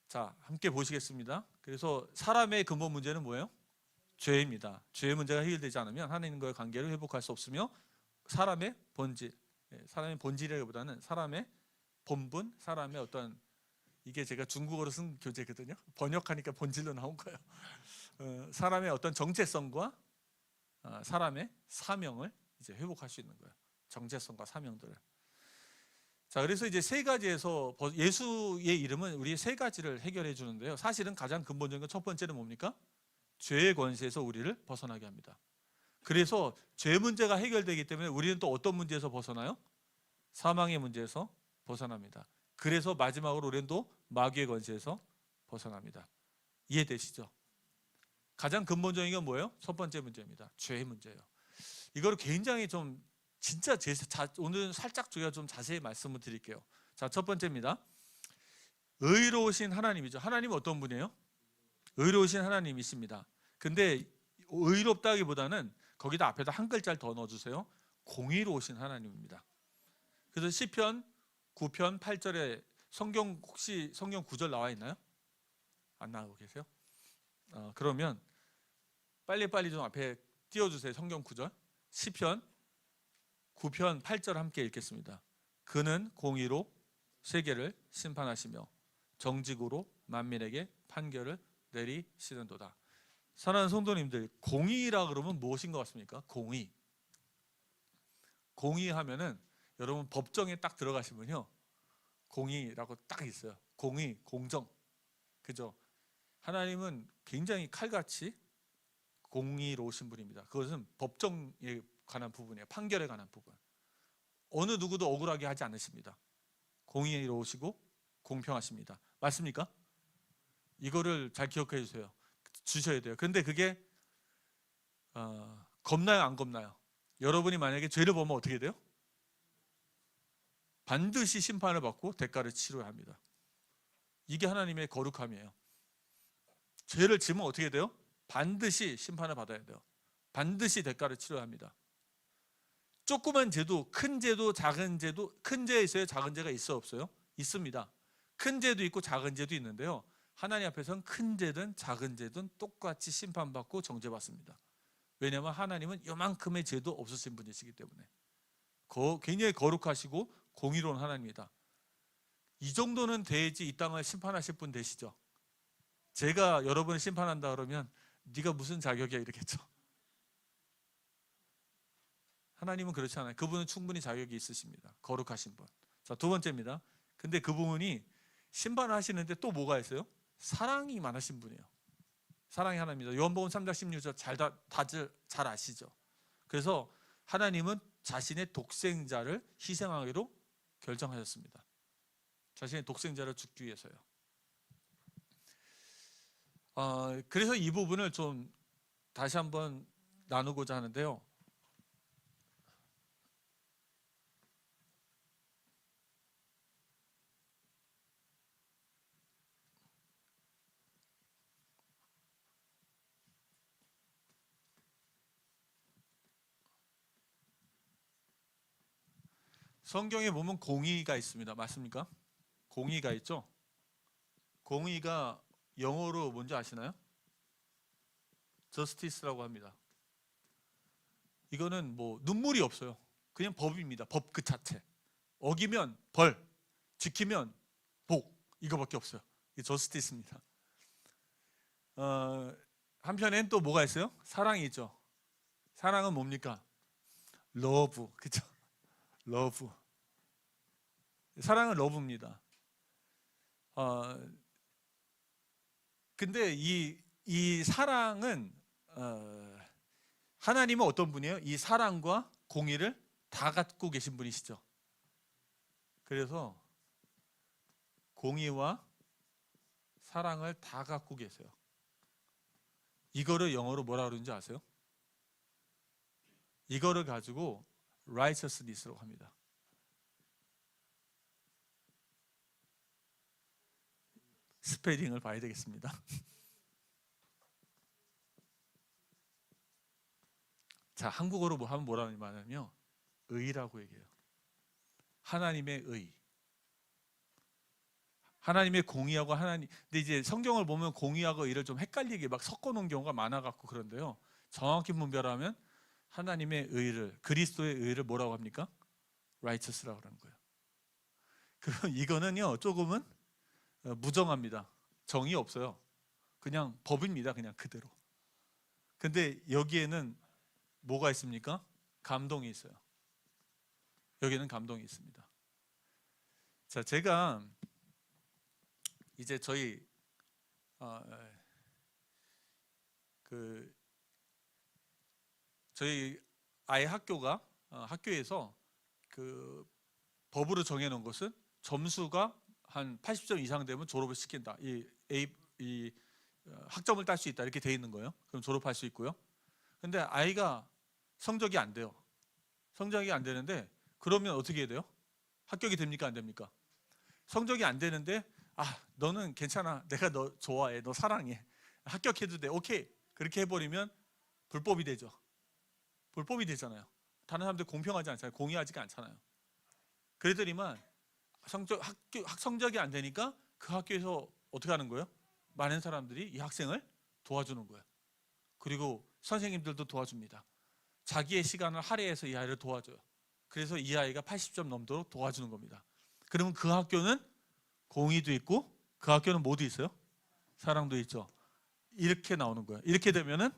Speaker 1: 자, 함께 보시겠습니다. 그래서 사람의 근본 문제는 뭐예요? 죄입니다. 죄의 문제가 해결되지 않으면 하나님과의 관계를 회복할 수 없으며, 사람의 본질, 사람의 본질이라기보다는 사람의 본분, 사람의 어떤, 이게 제가 중국어로 쓴 교재거든요. 번역하니까 본질로 나온 거예요. 사람의 어떤 정체성과 사람의 사명을 이제 회복할 수 있는 거예요. 정체성과 사명들을. 자, 그래서 이제 세 가지에서 예수의 이름은 우리 세 가지를 해결해 주는데요. 사실은 가장 근본적인 건 첫 번째는 뭡니까? 죄의 권세에서 우리를 벗어나게 합니다. 그래서 죄 문제가 해결되기 때문에 우리는 또 어떤 문제에서 벗어나요? 사망의 문제에서 벗어납니다. 그래서 마지막으로 우리는 또 마귀의 권세에서 벗어납니다. 이해되시죠? 가장 근본적인 건 뭐예요? 첫 번째 문제입니다. 죄의 문제예요. 이거를 굉장히 좀 진짜 오늘 살짝 저희가 좀 자세히 말씀을 드릴게요. 자, 첫 번째입니다. 의로우신 하나님이죠. 하나님은 어떤 분이에요? 의로우신 하나님이십니다. 근데 의롭다기보다는 거기다 앞에다 한 글자를 더 넣어주세요. 공의로우신 하나님입니다. 그래서 시편 9편 8절에 혹시 성경 9절 나와 있나요? 안 나오고 계세요? 그러면 빨리빨리 좀 앞에 띄워주세요. 성경 9절. 시편 9편 8절 함께 읽겠습니다. 그는 공의로 세계를 심판하시며 정직으로 만민에게 판결을 내리시는도다. 사랑하는 성도님들, 공의라 그러면 무엇인 것 같습니까? 공의. 공의하면은 여러분 법정에 딱 들어가시면요, 공의라고 딱 있어요. 공의, 공정. 그죠? 하나님은 굉장히 칼같이 공의로우신 분입니다. 그것은 법정에 관한 부분이에요. 판결에 관한 부분. 어느 누구도 억울하게 하지 않으십니다. 공의로우시고 공평하십니다. 맞습니까? 이거를 잘 기억해 주셔야 돼요. 그런데 그게 겁나요, 안 겁나요? 여러분이 만약에 죄를 보면 어떻게 돼요? 반드시 심판을 받고 대가를 치러야 합니다. 이게 하나님의 거룩함이에요. 죄를 지으면 어떻게 돼요? 반드시 심판을 받아야 돼요. 반드시 대가를 치러야 합니다. 조그만 죄도, 큰 죄도, 작은 죄도, 큰 죄 있어요? 작은 죄가 있어 없어요? 있습니다. 큰 죄도 있고 작은 죄도 있는데요, 하나님 앞에서는 큰 죄든 작은 죄든 똑같이 심판받고 정죄받습니다. 왜냐하면 하나님은 요만큼의 죄도 없으신 분이시기 때문에. 굉장히 거룩하시고 공의로운 하나님이다. 이 정도는 돼야지 이 땅을 심판하실 분 되시죠. 제가 여러분을 심판한다 그러면 네가 무슨 자격이야 이러겠죠. 하나님은 그렇지 않아요. 그분은 충분히 자격이 있으십니다. 거룩하신 분. 자, 두 번째입니다. 근데 그분이 심판을 하시는데 또 뭐가 있어요? 사랑이 많으신 분이에요. 사랑이 하나입니다. 요한복음 3장 16절 다들 잘 아시죠? 그래서 하나님은 자신의 독생자를 희생하기로 결정하셨습니다. 자신의 독생자를 죽기 위해서요. 그래서 이 부분을 좀 다시 한번 나누고자 하는데요. 성경에 보면 공의가 있습니다. 맞습니까? 공의가 있죠? 공의가 영어로 뭔지 아시나요? justice라고 합니다. 이거는 뭐 눈물이 없어요. 그냥 법입니다. 법 그 자체. 어기면 벌, 지키면 복, 이거밖에 없어요. 이게 justice입니다. 한편엔 또 뭐가 있어요? 사랑이 있죠. 사랑은 뭡니까? love, 그죠? love. 사랑은 love입니다. 근데 이 사랑은 하나님은 어떤 분이에요? 이 사랑과 공의를 다 갖고 계신 분이시죠. 그래서 공의와 사랑을 다 갖고 계세요. 이거를 영어로 뭐라 그러는지 아세요? 이거를 가지고 righteousness라고 합니다. 스페링을 봐야 되겠습니다. 자, 한국어로 뭐 하면 뭐라고 말하냐면 의라고 얘기해요. 하나님의 의. 하나님의 공의하고 하나님. 근데 이제 성경을 보면 공의하고 의를 좀 헷갈리게 막 섞어 놓은 경우가 많아 갖고 그런데요. 정확히 분별하면 하나님의 의를, 그리스도의 의를 뭐라고 합니까? righteous라고 하는 거예요. 그럼 이거는요, 조금은 무정합니다. 정이 없어요. 그냥 법입니다. 그냥 그대로. 근데 여기에는 뭐가 있습니까? 감동이 있어요. 여기는 감동이 있습니다. 자, 제가 이제 저희 저희 아이 학교에서 그 법으로 정해놓은 것은 점수가 한 80점 이상 되면 졸업을 시킨다. 이 학점을 딸 수 있다 이렇게 돼 있는 거예요. 그럼 졸업할 수 있고요. 근데 아이가 성적이 안 돼요. 성적이 안 되는데 그러면 어떻게 해야 돼요? 합격이 됩니까? 안 됩니까? 성적이 안 되는데 너는 괜찮아. 내가 너 좋아해. 너 사랑해. 합격해도 돼. 오케이. 그렇게 해버리면 불법이 되죠. 불법이 되잖아요. 다른 사람들 공평하지 않잖아요. 공의하지가 않잖아요. 그러더니만 성적이 안 되니까 그 학교에서 어떻게 하는 거예요? 많은 사람들이 이 학생을 도와주는 거예요. 그리고 선생님들도 도와줍니다. 자기의 시간을 할애해서 이 아이를 도와줘요. 그래서 이 아이가 80점 넘도록 도와주는 겁니다. 그러면 그 학교는 공의도 있고 그 학교는 뭐도 있어요? 사랑도 있죠. 이렇게 나오는 거예요. 이렇게 되면은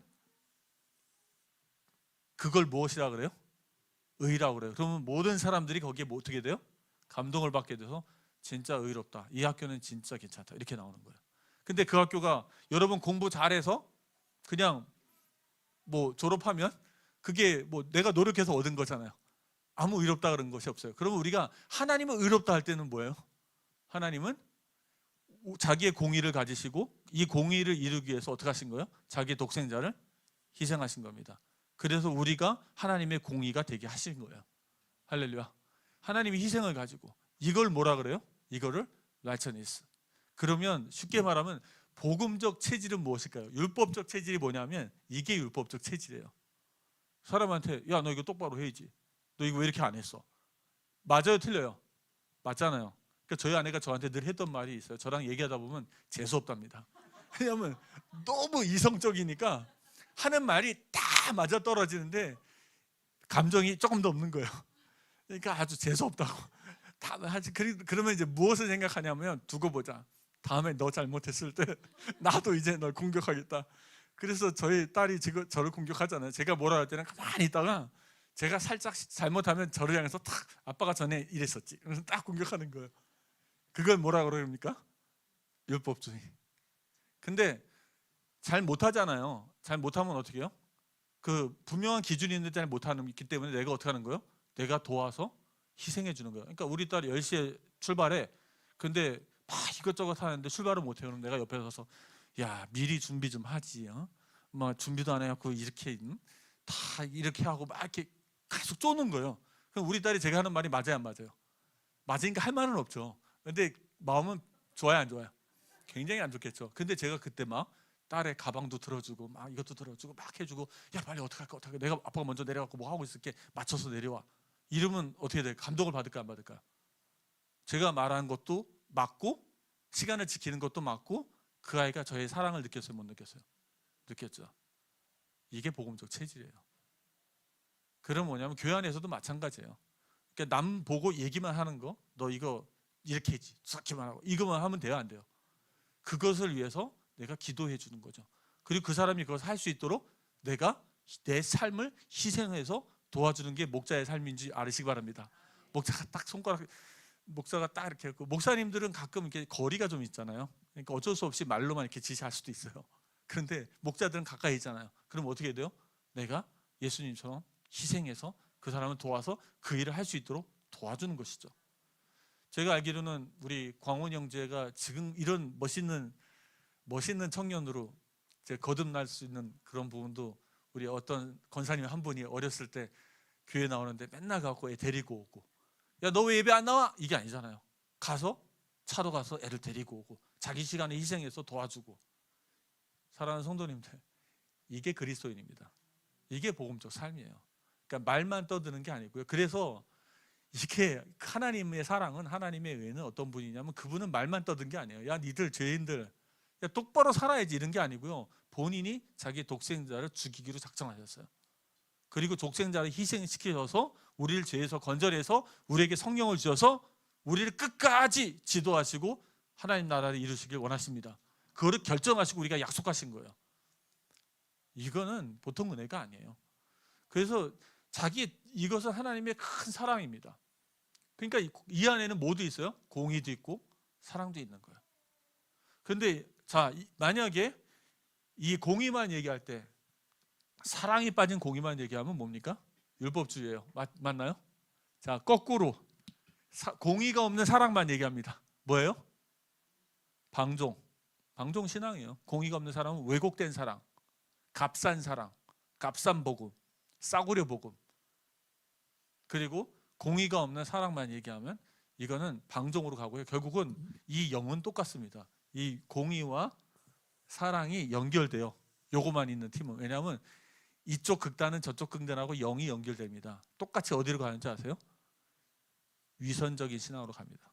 Speaker 1: 그걸 무엇이라 그래요? 의라고 그래요. 그러면 모든 사람들이 거기에 뭐 어떻게 돼요? 감동을 받게 돼서 진짜 의롭다. 이 학교는 진짜 괜찮다. 이렇게 나오는 거예요. 근데 그 학교가 여러분 공부 잘해서 그냥 뭐 졸업하면 그게 뭐 내가 노력해서 얻은 거잖아요. 아무 의롭다 그런 것이 없어요. 그러면 우리가 하나님은 의롭다 할 때는 뭐예요? 하나님은 자기의 공의를 가지시고 이 공의를 이루기 위해서 어떻게 하신 거예요? 자기의 독생자를 희생하신 겁니다. 그래서 우리가 하나님의 공의가 되게 하신 거예요. 할렐루야. 하나님이 희생을 가지고 이걸 뭐라 그래요? 이거를 righteousness. 그러면 쉽게 말하면 복음적 체질은 무엇일까요? 율법적 체질이 뭐냐면 이게 율법적 체질이에요. 사람한테 야, 너 이거 똑바로 해야지. 너 이거 왜 이렇게 안 했어? 맞아요, 틀려요? 맞잖아요. 그러니까 저희 아내가 저한테 늘 했던 말이 있어요. 저랑 얘기하다 보면 재수없답니다. 왜냐하면 너무 이성적이니까 하는 말이 다 맞아 떨어지는데 감정이 조금 더 없는 거예요. 그러니까 아주 재수없다고. 그러면 이제 무엇을 생각하냐면 두고 보자. 다음에 너 잘못했을 때 나도 이제 널 공격하겠다. 그래서 저희 딸이 지금 저를 공격하잖아요. 제가 뭐라 할 때는 가만히 있다가 제가 살짝 잘못하면 저를 향해서 탁 아빠가 전에 이랬었지. 그래서 딱 공격하는 거예요. 그걸 뭐라 그럽니까? 율법주의. 근데 잘 못하잖아요. 잘 못하면 어떻게 해요? 그 분명한 기준이 있는데 못하는 있기 때문에 내가 어떻게 하는 거예요? 내가 도와서 희생해 주는 거예요. 그러니까 우리 딸이 10시에 출발해. 근데 막 이것저것 하는데 출발을 못 해요. 그럼 내가 옆에 서서 야 미리 준비 좀 하지. 뭐 준비도 안 해갖고 이렇게 다 이렇게 하고 막 이렇게 계속 쪼는 거예요. 그럼 우리 딸이 제가 하는 말이 맞아요, 안 맞아요? 맞으니까 할 말은 없죠. 근데 마음은 좋아요, 안 좋아요? 굉장히 안 좋겠죠. 근데 제가 그때 막 딸의 가방도 들어주고 막 이것도 들어주고 막 해주고 야 빨리 어떡할까 어떡할까 내가 아빠가 먼저 내려갖고 뭐 하고 있을게 맞춰서 내려와. 이러면 어떻게 돼? 감동을 받을까 안 받을까? 제가 말한 것도 맞고 시간을 지키는 것도 맞고 그 아이가 저의 사랑을 느꼈어요, 못 느꼈어요? 느꼈죠. 이게 복음적 체질이에요. 그럼 뭐냐면 교회 안에서도 마찬가지예요. 그러니까 남 보고 얘기만 하는 거, 너 이거 이렇게 했지, 저렇게만 하고 이거만 하면 돼요, 안 돼요? 그것을 위해서 내가 기도해 주는 거죠. 그리고 그 사람이 그것을 할 수 있도록 내가 내 삶을 희생해서 도와주는 게 목자의 삶인지 알으시기 바랍니다. 목자가 딱 손가락, 목사가 딱 이렇게 했고, 목사님들은 가끔 이렇게 거리가 좀 있잖아요. 그러니까 어쩔 수 없이 말로만 이렇게 지시할 수도 있어요. 그런데 목자들은 가까이 있잖아요. 그럼 어떻게 돼요? 내가 예수님처럼 희생해서 그 사람을 도와서 그 일을 할 수 있도록 도와주는 것이죠. 제가 알기로는 우리 광원 형제가 지금 이런 멋있는 청년으로 이제 거듭날 수 있는 그런 부분도 우리 어떤 권사님 한 분이 어렸을 때 교회 나오는데 맨날 가고 애 데리고 오고, 야 너 왜 예배 안 나와? 이게 아니잖아요. 가서 차로 가서 애를 데리고 오고 자기 시간을 희생해서 도와주고. 사랑하는 성도님들, 이게 그리스도인입니다. 이게 복음적 삶이에요. 그러니까 말만 떠드는 게 아니고요. 그래서 이게 하나님의 사랑은, 하나님의 의는 어떤 분이냐면 그분은 말만 떠든 게 아니에요. 야 니들 죄인들 야, 똑바로 살아야지 이런 게 아니고요. 본인이 자기 독생자를 죽이기로 작정하셨어요. 그리고 독생자를 희생시키셔서 우리를 죄에서 건져내서 우리에게 성령을 주셔서 우리를 끝까지 지도하시고 하나님 나라를 이루시길 원하십니다. 그거를 결정하시고 우리가 약속하신 거예요. 이거는 보통 은혜가 아니에요. 그래서 이것은 하나님의 큰 사랑입니다. 그러니까 이 안에는 뭐도 있어요? 공의도 있고 사랑도 있는 거예요. 그런데 자, 만약에 이 공의만 얘기할 때 사랑이 빠진 공의만 얘기하면 뭡니까? 율법주의예요. 맞나요? 자, 거꾸로 공의가 없는 사랑만 얘기합니다. 뭐예요? 방종 신앙이에요. 공의가 없는 사랑은 왜곡된 사랑, 값싼 사랑, 값싼 복음, 싸구려 복음. 그리고 공의가 없는 사랑만 얘기하면 이거는 방종으로 가고요. 결국은 이 영은 똑같습니다. 이 공의와 사랑이 연결돼요. 요거만 있는 팀은. 왜냐하면 이쪽 극단은 저쪽 극단하고 영이 연결됩니다. 똑같이 어디로 가는지 아세요? 위선적인 신앙으로 갑니다.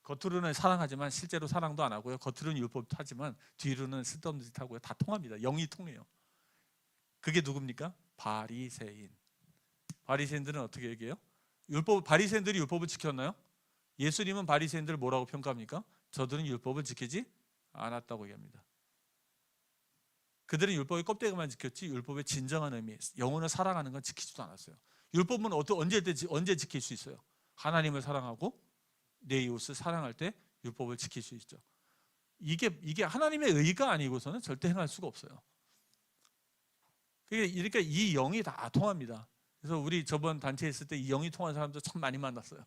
Speaker 1: 겉으로는 사랑하지만 실제로 사랑도 안 하고요. 겉으로는 율법도 하지만 뒤로는 쓸데없는 짓 하고요. 다 통합니다. 영이 통해요. 그게 누굽니까? 바리새인. 바리새인들은 어떻게 얘기해요? 바리새인들이 율법을 지켰나요? 예수님은 바리새인들을 뭐라고 평가합니까? 저들은 율법을 지키지 않았다고 얘기합니다. 그들은 율법의 껍데기만 지켰지 율법의 진정한 의미, 영혼을 사랑하는 건 지키지도 않았어요. 율법은 언제 지킬 수 있어요? 하나님을 사랑하고 내 이웃을 사랑할 때 율법을 지킬 수 있죠. 이게 하나님의 의가 아니고서는 절대 행할 수가 없어요. 그러니까 이 영이 다 통합니다. 그래서 우리 저번 단체에 있을 때 이 영이 통한 사람들 참 많이 만났어요.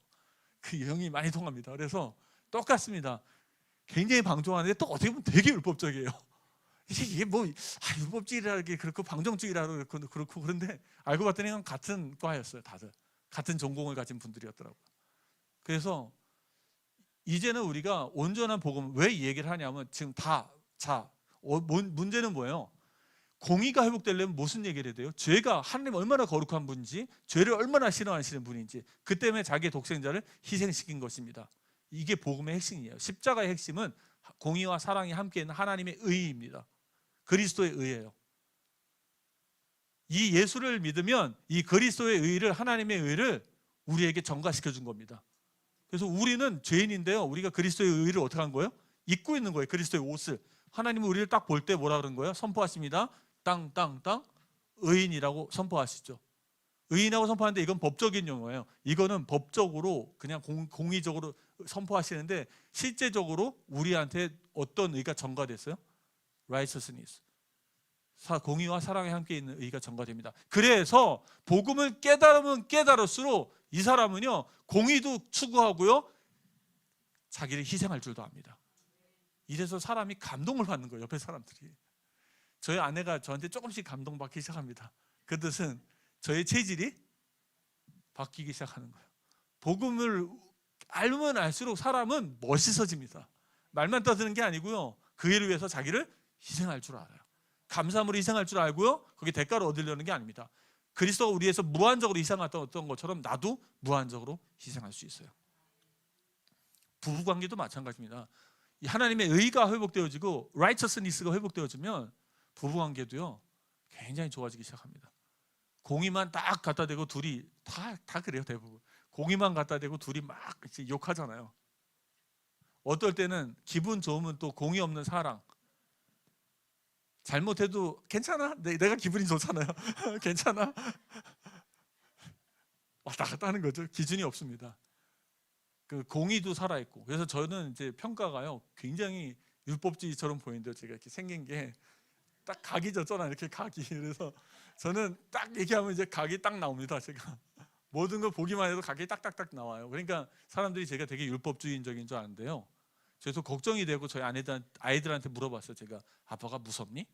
Speaker 1: 그 영이 많이 통합니다. 그래서 똑같습니다. 굉장히 방종하는데 또 어떻게 보면 되게 율법적이에요. 이게 뭐 율법주의라기 그렇고 방종주의라고 그렇고 그런데 알고 봤더니 같은 과였어요. 다들 같은 전공을 가진 분들이었더라고요. 그래서 이제는 우리가 온전한 복음, 왜 이 얘기를 하냐면 지금 문제는 뭐예요? 공의가 회복되려면 무슨 얘기를 해야 돼요? 죄가 하나님 얼마나 거룩한 분인지, 죄를 얼마나 싫어하시는 분인지, 그 때문에 자기의 독생자를 희생시킨 것입니다. 이게 복음의 핵심이에요. 십자가의 핵심은 공의와 사랑이 함께 있는 하나님의 의입니다. 그리스도의 의예요. 이 예수를 믿으면 이 그리스도의 의를, 하나님의 의를 우리에게 전가시켜 준 겁니다. 그래서 우리는 죄인인데요, 우리가 그리스도의 의를 어떻게 한 거예요? 입고 있는 거예요. 그리스도의 옷을. 하나님은 우리를 딱 볼 때 뭐라 그런 거예요? 선포하십니다. 땅 의인이라고 선포하시죠. 의인이라고 선포하는데 이건 법적인 용어예요. 이거는 법적으로 그냥 공의적으로 선포하시는데 실제적으로 우리한테 어떤 의가 전가됐어요? righteousness. 공의와 사랑에 함께 있는 의가 전가됩니다. 그래서 복음을 깨달으면 깨달을수록 이 사람은요, 공의도 추구하고요, 자기를 희생할 줄도 압니다. 이래서 사람이 감동을 받는 거예요. 옆에 사람들이. 저희 아내가 저한테 조금씩 감동받기 시작합니다. 그 뜻은 저의 체질이 바뀌기 시작하는 거예요. 복음을 알면 알수록 사람은 멋있어집니다. 말만 떠드는 게 아니고요, 그 일을 위해서 자기를 희생할 줄 알아요. 감사함으로 희생할 줄 알고요, 거기에 대가를 얻으려는 게 아닙니다. 그리스도가 우리에서 무한적으로 희생했던 것처럼 나도 무한적으로 희생할 수 있어요. 부부관계도 마찬가지입니다. 하나님의 의가 회복되어지고 righteousness가 회복되어지면 부부관계도요, 굉장히 좋아지기 시작합니다. 공의만 딱 갖다 대고 둘이 다 그래요. 대부분 공의만 갖다 대고 둘이 막 욕하잖아요. 어떨 때는 기분 좋으면 또 공의 없는 사랑, 잘못해도 괜찮아, 내가 기분이 좋잖아요. 괜찮아, 왔다 갔다 하는 거죠. 기준이 없습니다. 그 공의도 살아있고. 그래서 저는 이제 평가가요, 굉장히 율법주의처럼 보이는데요, 제가 이렇게 생긴 게 딱 각이 졌잖아요. 이렇게 각이. 그래서 저는 딱 얘기하면 이제 각이 딱 나옵니다. 제가 모든 거 보기만 해도 각이 딱딱딱 나와요. 그러니까 사람들이 제가 되게 율법주의적인 줄 아는데요, 그래서 걱정이 되고 저희 아이들한테 물어봤어요. 제가 아빠가 무섭니?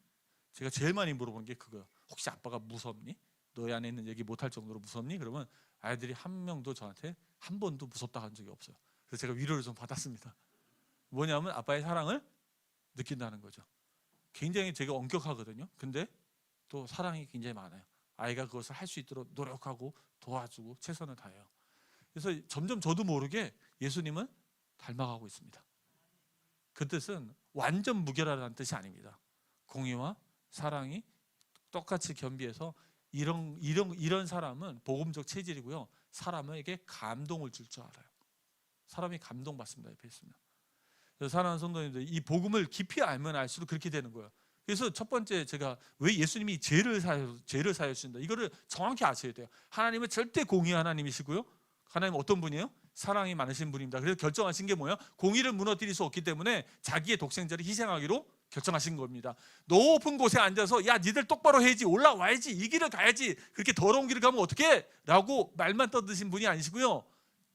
Speaker 1: 제가 제일 많이 물어보는 게 그거예요. 혹시 아빠가 무섭니? 너희 안에 있는 얘기 못할 정도로 무섭니? 그러면 아이들이 한 명도 저한테 한 번도 무섭다 한 적이 없어요. 그래서 제가 위로를 좀 받았습니다. 뭐냐면 아빠의 사랑을 느낀다는 거죠. 굉장히 제가 엄격하거든요. 근데 또 사랑이 굉장히 많아요. 아이가 그것을 할 수 있도록 노력하고 도와주고 최선을 다해요. 그래서 점점 저도 모르게 예수님은 닮아가고 있습니다. 그 뜻은 완전 무결하다는 뜻이 아닙니다. 공의와 사랑이 똑같이 겸비해서 이런 사람은 복음적 체질이고요, 사람에게 감동을 줄 줄 알아요. 사람이 감동받습니다. 옆에 있으면. 그래서 사랑하는 성도님들, 이 복음을 깊이 알면 알수록 그렇게 되는 거예요. 그래서 첫 번째, 제가 왜 예수님이 죄를 사여 주신다, 이거를 정확히 아셔야 돼요. 하나님은 절대 공의 하나님이시고요, 하나님 어떤 분이에요? 사랑이 많으신 분입니다. 그래서 결정하신 게 뭐예요? 공의를 무너뜨릴 수 없기 때문에 자기의 독생자를 희생하기로 결정하신 겁니다. 높은 곳에 앉아서 야, 니들 똑바로 해야지, 올라와야지, 이 길을 가야지, 그렇게 더러운 길을 가면 어떡해? 라고 말만 떠드신 분이 아니시고요,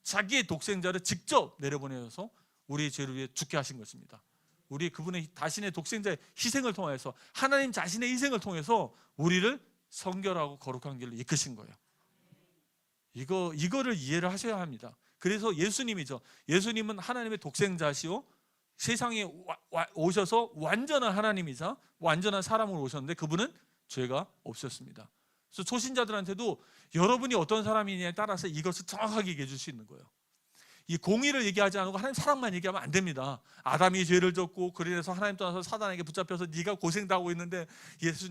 Speaker 1: 자기의 독생자를 직접 내려보내서 우리의 죄를 위해 죽게 하신 것입니다. 우리 그분의 자신의 독생자의 희생을 통해서, 하나님 자신의 희생을 통해서 우리를 성결하고 거룩한 길로 이끄신 거예요. 이거를 이해를 하셔야 합니다. 그래서 예수님이죠. 예수님은 하나님의 독생자시오, 세상에 오셔서 완전한 하나님이자 완전한 사람으로 오셨는데 그분은 죄가 없었습니다. 그래서 초신자들한테도 여러분이 어떤 사람이냐에 따라서 이것을 정확하게 얘기해 줄 수 있는 거예요. 이 공의를 얘기하지 않고 하나님 사랑만 얘기하면 안 됩니다. 아담이 죄를 졌고 그래서 하나님 떠나서 사단에게 붙잡혀서 네가 고생당하고 있는데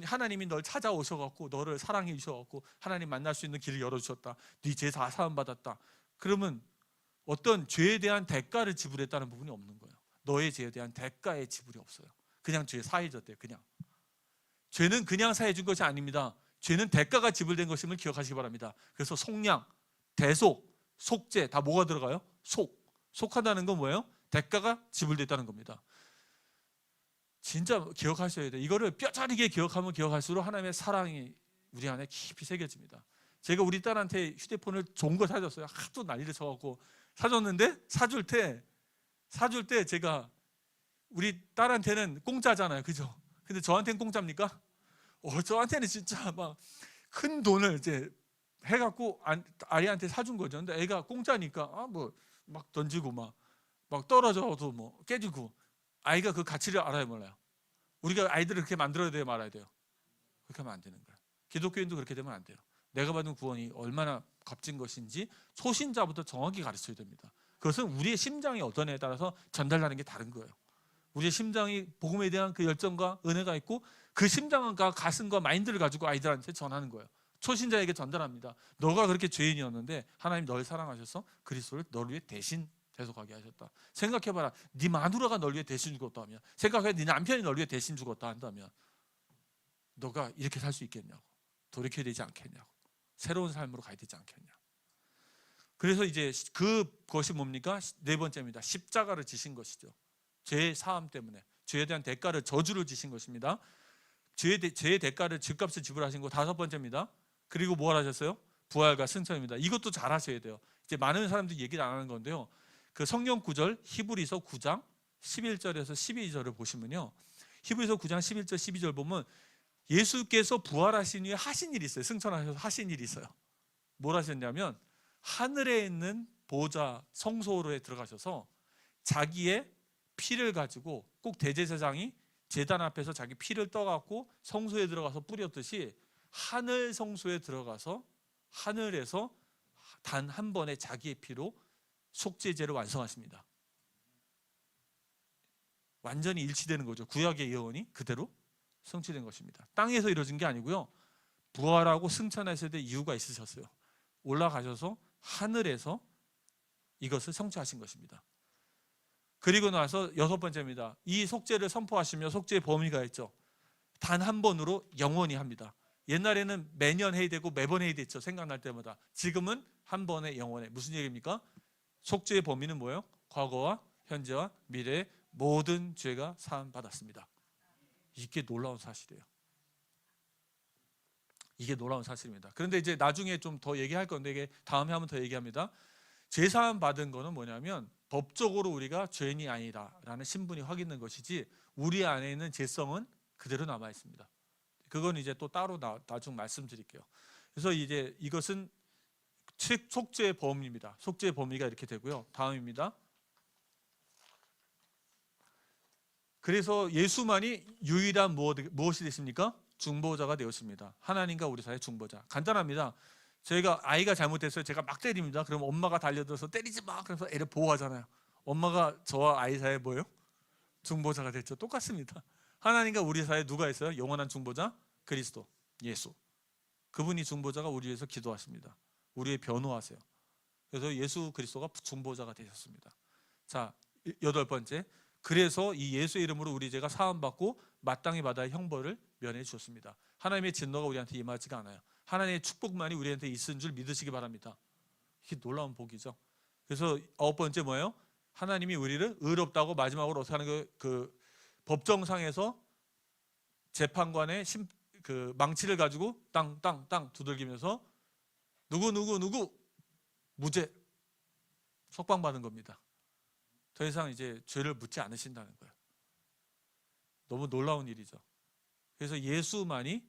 Speaker 1: 하나님이 널 찾아오셔갖고 너를 사랑해 주셔갖고 하나님 만날 수 있는 길을 열어주셨다. 네 죄 다 사함받았다. 그러면 어떤 죄에 대한 대가를 지불했다는 부분이 없는 거예요. 너의 죄에 대한 대가의 지불이 없어요. 그냥 죄 사해졌대요. 그냥. 죄는 그냥 사해준 것이 아닙니다. 죄는 대가가 지불된 것임을 기억하시기 바랍니다. 그래서 속량, 대속, 속죄 다 뭐가 들어가요? 속하다는 건 뭐예요? 대가가 지불됐다는 겁니다. 진짜 기억하셔야 돼요. 이거를 뼈저리게 기억하면 기억할수록 하나님의 사랑이 우리 안에 깊이 새겨집니다. 제가 우리 딸한테 휴대폰을 좋은 거 사줬어요. 하도 난리를 쳐갖고 사줬는데 사줄 때 제가, 우리 딸한테는 공짜잖아요, 그죠? 근데 저한테는 공짜입니까? 저한테는 진짜 막 큰 돈을 이제 해갖고 아이한테 사준 거죠. 근데 애가 공짜니까 막 던지고 막 떨어져도 뭐 깨지고. 아이가 그 가치를 알아요, 몰라요? 우리가 아이들을 그렇게 만들어야 돼요, 말아야 돼요? 그렇게 하면 안 되는 거예요. 기독교인도 그렇게 되면 안 돼요. 내가 받은 구원이 얼마나 값진 것인지 초신자부터 정확히 가르쳐야 됩니다. 그것은 우리의 심장이 어떤 애에 따라서 전달하는 게 다른 거예요. 우리의 심장이 복음에 대한 그 열정과 은혜가 있고 그 심장과 가슴과 마인드를 가지고 아이들한테 전하는 거예요. 초신자에게 전달합니다. 너가 그렇게 죄인이었는데 하나님 널 사랑하셔서 그리스도를 널 위해 대신 대속하게 하셨다. 생각해봐라. 네 마누라가 널 위해 대신 죽었다 하면, 생각해, 네 남편이 널 위해 대신 죽었다 한다면 너가 이렇게 살 수 있겠냐고, 돌이켜야 되지 않겠냐고, 새로운 삶으로 가야 되지 않겠냐고. 그래서 이제 그것이 뭡니까? 네 번째입니다. 십자가를 지신 것이죠. 죄의 사함 때문에 죄에 대한 대가를, 저주를 지신 것입니다. 죄의 대가를 집값을 지불하신 거 5번째입니다. 그리고 뭘 하셨어요? 부활과 승천입니다. 이것도 잘 하셔야 돼요. 이제 많은 사람들이 얘기를 안 하는 건데요. 그 성경 구절 히브리서 9장 11절에서 12절을 보시면요. 히브리서 9장 11절 12절 보면 예수께서 부활하신 후에 하신 일이 있어요. 승천하셔서 하신 일이 있어요. 뭘 하셨냐면 하늘에 있는 보좌 성소로에 들어가셔서 자기의 피를 가지고 꼭 대제사장이 제단 앞에서 자기 피를 떠갖고 성소에 들어가서 뿌렸듯이 하늘 성소에 들어가서 하늘에서 단 한 번에 자기의 피로 속죄제를 완성하십니다. 완전히 일치되는 거죠. 구약의 예언이 그대로 성취된 것입니다. 땅에서 이루어진 게 아니고요. 부활하고 승천하셔야 될 이유가 있으셨어요. 올라가셔서 하늘에서 이것을 성취하신 것입니다. 그리고 나서 6번째입니다. 이 속죄를 선포하시며 속죄의 범위가 있죠. 단 한 번으로 영원히 합니다. 옛날에는 매년 해야 되고 매번 해야 됐죠. 생각날 때마다. 지금은 한 번에 영원해. 무슨 얘기입니까? 속죄의 범위는 뭐예요? 과거와 현재와 미래의 모든 죄가 사함받았습니다. 이게 놀라운 사실이에요. 이게 놀라운 사실입니다. 그런데 이제 나중에 좀 더 얘기할 건데 이게 다음에 한번 더 얘기합니다. 죄 사함 받은 거는 뭐냐면 법적으로 우리가 죄인이 아니다라는 신분이 확인된 것이지 우리 안에 있는 죄성은 그대로 남아 있습니다. 그건 이제 또 따로 나중 말씀드릴게요. 그래서 이제 이것은 속죄의 범위입니다. 속죄의 범위가 이렇게 되고요. 다음입니다. 그래서 예수만이 유일한 무엇이 되십니까? 중보자가 되었습니다. 하나님과 우리 사이의 중보자. 간단합니다. 저희가 아이가 잘못했어요. 제가 막 때립니다. 그럼 엄마가 달려들어서 때리지 마. 그래서 애를 보호하잖아요. 엄마가 저와 아이 사이에 뭐예요? 중보자가 됐죠. 똑같습니다. 하나님과 우리 사이에 누가 있어요? 영원한 중보자? 그리스도, 예수. 그분이 중보자가 우리 위해서 기도하십니다. 우리의 변호하세요. 그래서 예수 그리스도가 중보자가 되셨습니다. 자, 8번째. 그래서 이 예수의 이름으로 우리 죄가 사함받고 마땅히 받아야 형벌을 면해 주셨습니다. 하나님의 진노가 우리한테 임하지가 않아요. 하나님의 축복만이 우리한테 있은 줄 믿으시기 바랍니다. 이게 놀라운 복이죠. 그래서 9번째 뭐예요? 하나님이 우리를 의롭다고 마지막으로 어떻게 하는 그 법정상에서 재판관의 그 망치를 가지고 땅 두들기면서 누구 무죄 석방받은 겁니다. 더 이상 이제 죄를 묻지 않으신다는 거예요. 너무 놀라운 일이죠. 그래서 예수만이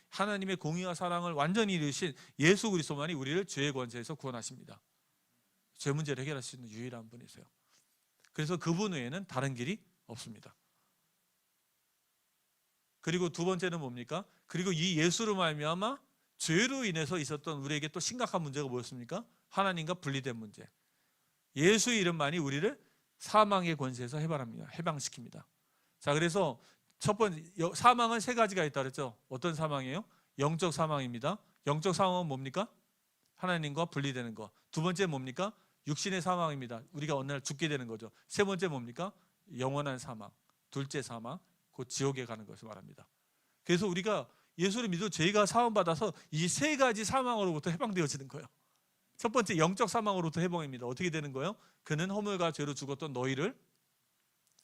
Speaker 1: 하나님의 공의와 사랑을 완전히 이루신 예수 그리스도만이 우리를 죄의 권세에서 구원하십니다. 죄 문제를 해결할 수 있는 유일한 분이세요. 그래서 그분 외에는 다른 길이 없습니다. 그리고 두 번째는 뭡니까? 그리고 이 예수로 말미암아 죄로 인해서 있었던 우리에게 또 심각한 문제가 뭐였습니까? 하나님과 분리된 문제. 예수의 이름만이 우리를 사망의 권세에서 해방시킵니다. 자, 그래서 첫 번째 사망은 3가지가 있다 그랬죠. 어떤 사망이에요? 영적 사망입니다. 영적 사망은 뭡니까? 하나님과 분리되는 거. 두 번째 뭡니까? 육신의 사망입니다. 우리가 어느 날 죽게 되는 거죠. 세 번째 뭡니까? 영원한 사망. 둘째 사망, 곧 지옥에 가는 것을 말합니다. 그래서 우리가 예수를 믿어 죄가 사함받아서 이 3가지 사망으로부터 해방되어지는 거예요. 첫 번째 영적 사망으로부터 해방입니다. 어떻게 되는 거예요? 그는 허물과 죄로 죽었던 너희를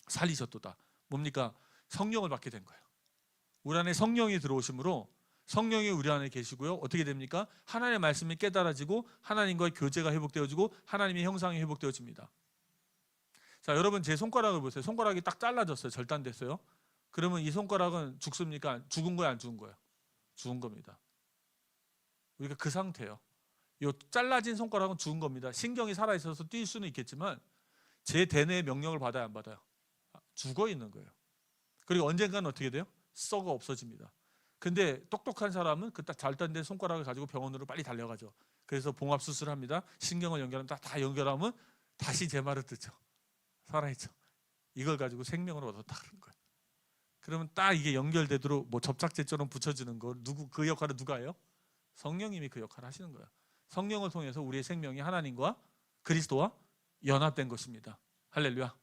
Speaker 1: 살리셨도다. 뭡니까? 성령을 받게 된 거예요. 우리 안에 성령이 들어오심으로 성령이 우리 안에 계시고요. 어떻게 됩니까? 하나님의 말씀이 깨달아지고 하나님과의 교제가 회복되어지고 하나님의 형상이 회복되어집니다. 자, 여러분 제 손가락을 보세요. 손가락이 딱 잘라졌어요. 절단됐어요. 그러면 이 손가락은 죽습니까? 죽은 거예요? 안 죽은 거예요? 죽은 겁니다. 우리가 그 상태예요. 이 잘라진 손가락은 죽은 겁니다. 신경이 살아있어서 뛸 수는 있겠지만 제 대뇌의 명령을 받아요? 안 받아요? 죽어 있는 거예요. 그리고 언젠가는 어떻게 돼요? 썩어 없어집니다. 근데 똑똑한 사람은 그 딱 잘단된 손가락을 가지고 병원으로 빨리 달려가죠. 그래서 봉합수술을 합니다. 신경을 연결하면 다 연결하면 다시 제 말을 듣죠. 살아있죠. 이걸 가지고 생명을 얻었다 그런 거예요. 그러면 딱 이게 연결되도록 뭐 접착제처럼 붙여주는 거 그 역할은 누가 해요? 성령님이 그 역할을 하시는 거예요. 성령을 통해서 우리의 생명이 하나님과 그리스도와 연합된 것입니다. 할렐루야.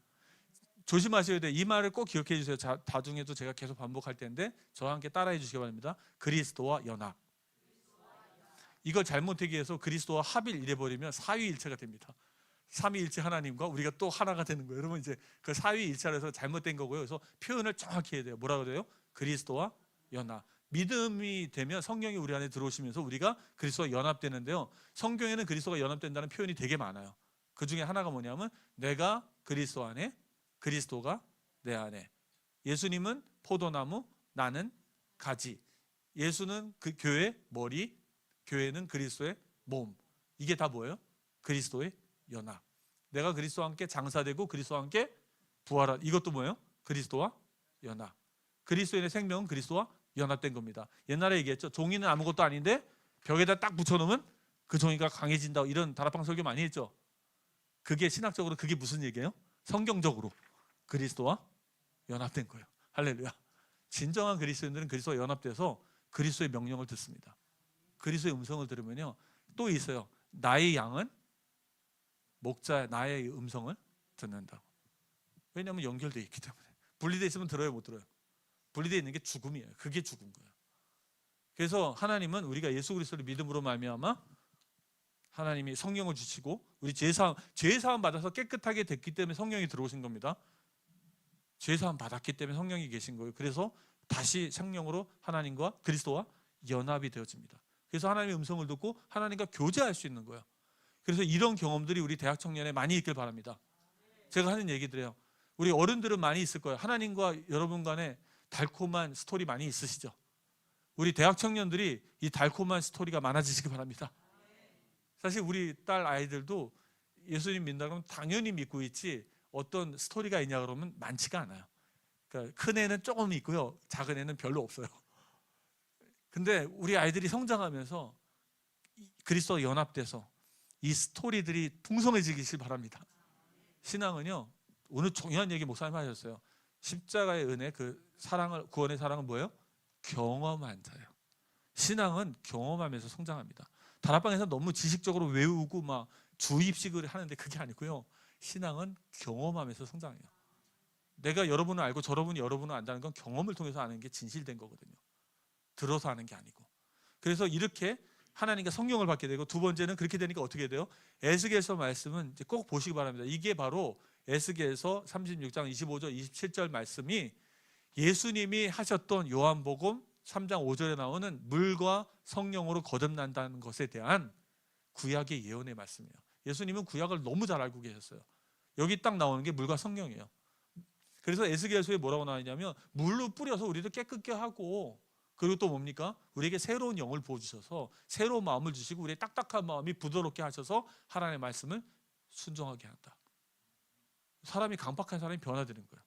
Speaker 1: 조심하셔야 돼요. 이 말을 꼭 기억해 주세요. 나중에도 제가 계속 반복할 텐데 저와 함께 따라해 주시기 바랍니다. 그리스도와 연합. 이걸 잘못하기 위해서 그리스도와 합일 이래버리면 사위일체가 됩니다. 삼위일체 하나님과 우리가 또 하나가 되는 거예요. 여러분 이제 그 사위일체라서 잘못된 거고요. 그래서 표현을 정확히 해야 돼요. 뭐라고 그래요? 그리스도와 연합. 믿음이 되면 성령이 우리 안에 들어오시면서 우리가 그리스도와 연합되는데요. 성경에는 그리스도가 연합된다는 표현이 되게 많아요. 그 중에 하나가 뭐냐면 내가 그리스도 안에, 그리스도가 내 안에. 예수님은 포도나무, 나는 가지. 예수는 그 교회 머리, 교회는 그리스도의 몸. 이게 다 뭐예요? 그리스도의 연합. 내가 그리스도와 함께 장사되고 그리스도와 함께 부활한, 이것도 뭐예요? 그리스도와 연합. 그리스도인의 생명은 그리스도와 연합된 겁니다. 옛날에 얘기했죠. 종이는 아무것도 아닌데 벽에다 딱 붙여놓으면 그 종이가 강해진다, 이런 다락방 설교 많이 했죠. 그게 신학적으로 그게 무슨 얘기예요? 성경적으로 그리스도와 연합된 거예요. 할렐루야. 진정한 그리스도인들은 그리스도와 연합돼서 그리스도의 명령을 듣습니다. 그리스도의 음성을 들으면요, 또 있어요. 나의 양은 목자 나의 음성을 듣는다고. 왜냐하면 연결되어 있기 때문에. 분리되어 있으면 들어요, 못 들어요? 분리되어 있는 게 죽음이에요. 그게 죽은 거예요. 그래서 하나님은 우리가 예수 그리스도를 믿음으로 말미암아 하나님이 성령을 주시고 우리 죄사함 받아서 깨끗하게 됐기 때문에 성령이 들어오신 겁니다. 죄사함 받았기 때문에 성령이 계신 거예요. 그래서 다시 성령으로 하나님과 그리스도와 연합이 되어집니다. 그래서 하나님의 음성을 듣고 하나님과 교제할 수 있는 거예요. 그래서 이런 경험들이 우리 대학 청년에 많이 있길 바랍니다. 제가 하는 얘기들이에요. 우리 어른들은 많이 있을 거예요. 하나님과 여러분 간에 달콤한 스토리 많이 있으시죠? 우리 대학 청년들이 이 달콤한 스토리가 많아지시기 바랍니다. 사실 우리 딸 아이들도 예수님 믿는다 그러면 당연히 믿고 있지, 어떤 스토리가 있냐 그러면 많지가 않아요. 그러니까 큰 애는 조금 있고요, 작은 애는 별로 없어요. 근데 우리 아이들이 성장하면서 그리스도와 연합돼서 이 스토리들이 풍성해지길 바랍니다. 신앙은요, 오늘 중요한 얘기 목사님 하셨어요. 십자가의 은혜, 그 사랑을, 구원의 사랑은 뭐예요? 경험한 자예요. 신앙은 경험하면서 성장합니다. 다락방에서 너무 지식적으로 외우고 막 주입식을 하는데 그게 아니고요, 신앙은 경험하면서 성장해요. 내가 여러분을 알고 여러분이 여러분을 안다는 건 경험을 통해서 아는 게 진실된 거거든요. 들어서 아는 게 아니고. 그래서 이렇게 하나님과 성령을 받게 되고, 두 번째는 그렇게 되니까 어떻게 돼요? 에스겔서 말씀은 이제 꼭 보시기 바랍니다. 이게 바로 에스겔서 36장 25절 27절 말씀이 예수님이 하셨던 요한복음 3장 5절에 나오는 물과 성령으로 거듭난다는 것에 대한 구약의 예언의 말씀이에요. 예수님은 구약을 너무 잘 알고 계셨어요. 여기 딱 나오는 게 물과 성령이에요. 그래서 에스겔서에 뭐라고 나오냐면 물로 뿌려서 우리를 깨끗게 하고, 그리고 또 뭡니까? 우리에게 새로운 영을 부어주셔서 새로운 마음을 주시고 우리의 딱딱한 마음이 부드럽게 하셔서 하나님의 말씀을 순종하게 한다. 사람이 강박한 사람이 변화되는 거예요.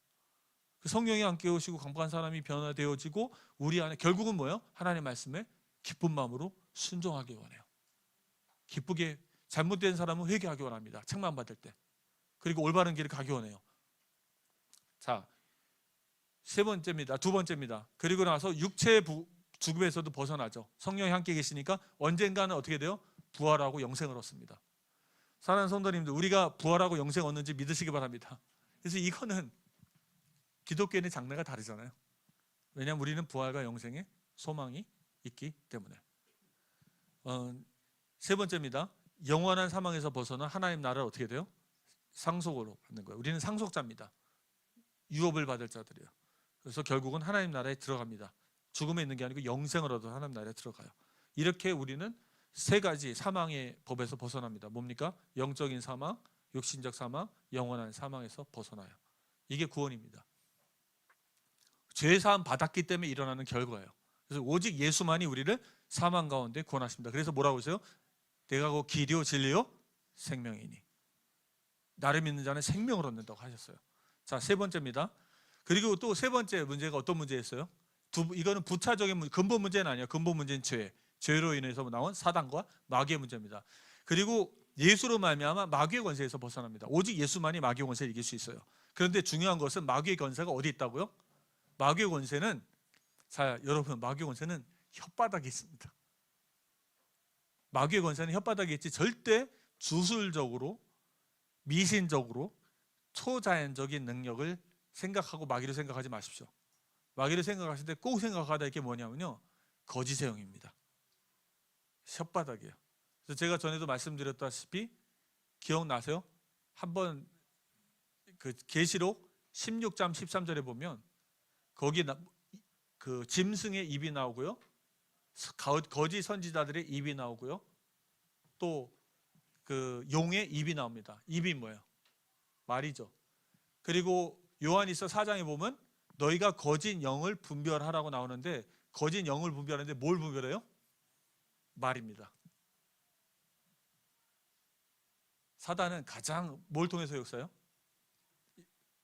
Speaker 1: 그 성령이 함께 오시고 강박한 사람이 변화되어지고 우리 안에 결국은 뭐예요? 하나님의 말씀에 기쁜 마음으로 순종하기 원해요. 기쁘게, 잘못된 사람은 회개하기 원합니다. 책망 받을 때. 그리고 올바른 길을 가기 원해요. 자, 세 번째입니다. 두 번째입니다. 그리고 나서 육체의 죽음에서도 벗어나죠. 성령이 함께 계시니까 언젠가는 어떻게 돼요? 부활하고 영생을 얻습니다. 사랑하는 성도님들, 우리가 부활하고 영생 얻는지 믿으시기 바랍니다. 그래서 이거는 기독교인의 장르가 다르잖아요. 왜냐하면 우리는 부활과 영생의 소망이 있기 때문에. 세 번째입니다. 영원한 사망에서 벗어나 하나님 나라를 어떻게 돼요? 상속으로 받는 거예요. 우리는 상속자입니다. 유업을 받을 자들이에요. 그래서 결국은 하나님 나라에 들어갑니다. 죽음에 있는 게 아니고 영생을 얻어 하나님 나라에 들어가요. 이렇게 우리는 세 가지 사망의 법에서 벗어납니다. 뭡니까? 영적인 사망, 육신적 사망, 영원한 사망에서 벗어나요. 이게 구원입니다. 죄사함 받았기 때문에 일어나는 결과예요. 그래서 오직 예수만이 우리를 사망 가운데 구원하십니다. 그래서 뭐라고 하세요? 내가 곧 길이요 진리요 생명이니 나를 믿는 자는 생명을 얻는다고 하셨어요. 자, 세 번째입니다. 그리고 또 세 번째 문제가 어떤 문제였어요? 이거는 부차적인 문제, 근본 문제는 아니에요. 근본 문제는 죄로 인해서 나온 사단과 마귀의 문제입니다. 그리고 예수로 말미암아 마귀의 권세에서 벗어납니다. 오직 예수만이 마귀의 권세를 이길 수 있어요. 그런데 중요한 것은 마귀의 권세가 어디 있다고요? 마귀의 권세는, 자 여러분, 마귀의 권세는 혓바닥에 있습니다. 마귀의 권세는 혓바닥에 있지 절대 주술적으로, 미신적으로, 초자연적인 능력을 생각하고 마귀를 생각하지 마십시오. 마귀를 생각하실 때 꼭 생각하다 이게 뭐냐면요, 거짓의 영입니다. 혓바닥이에요. 그래서 제가 전에도 말씀드렸다시피 기억나세요? 한번 그 계시록 16장 13절에 보면 거기 그 짐승의 입이 나오고요. 거짓 선지자들의 입이 나오고요. 또 그 용의 입이 나옵니다. 입이 뭐예요? 말이죠. 그리고 요한일서 4장에 보면 너희가 거짓 영을 분별하라고 나오는데 거짓 영을 분별하는데 뭘 분별해요? 말입니다. 사단은 가장 뭘 통해서 역사해요?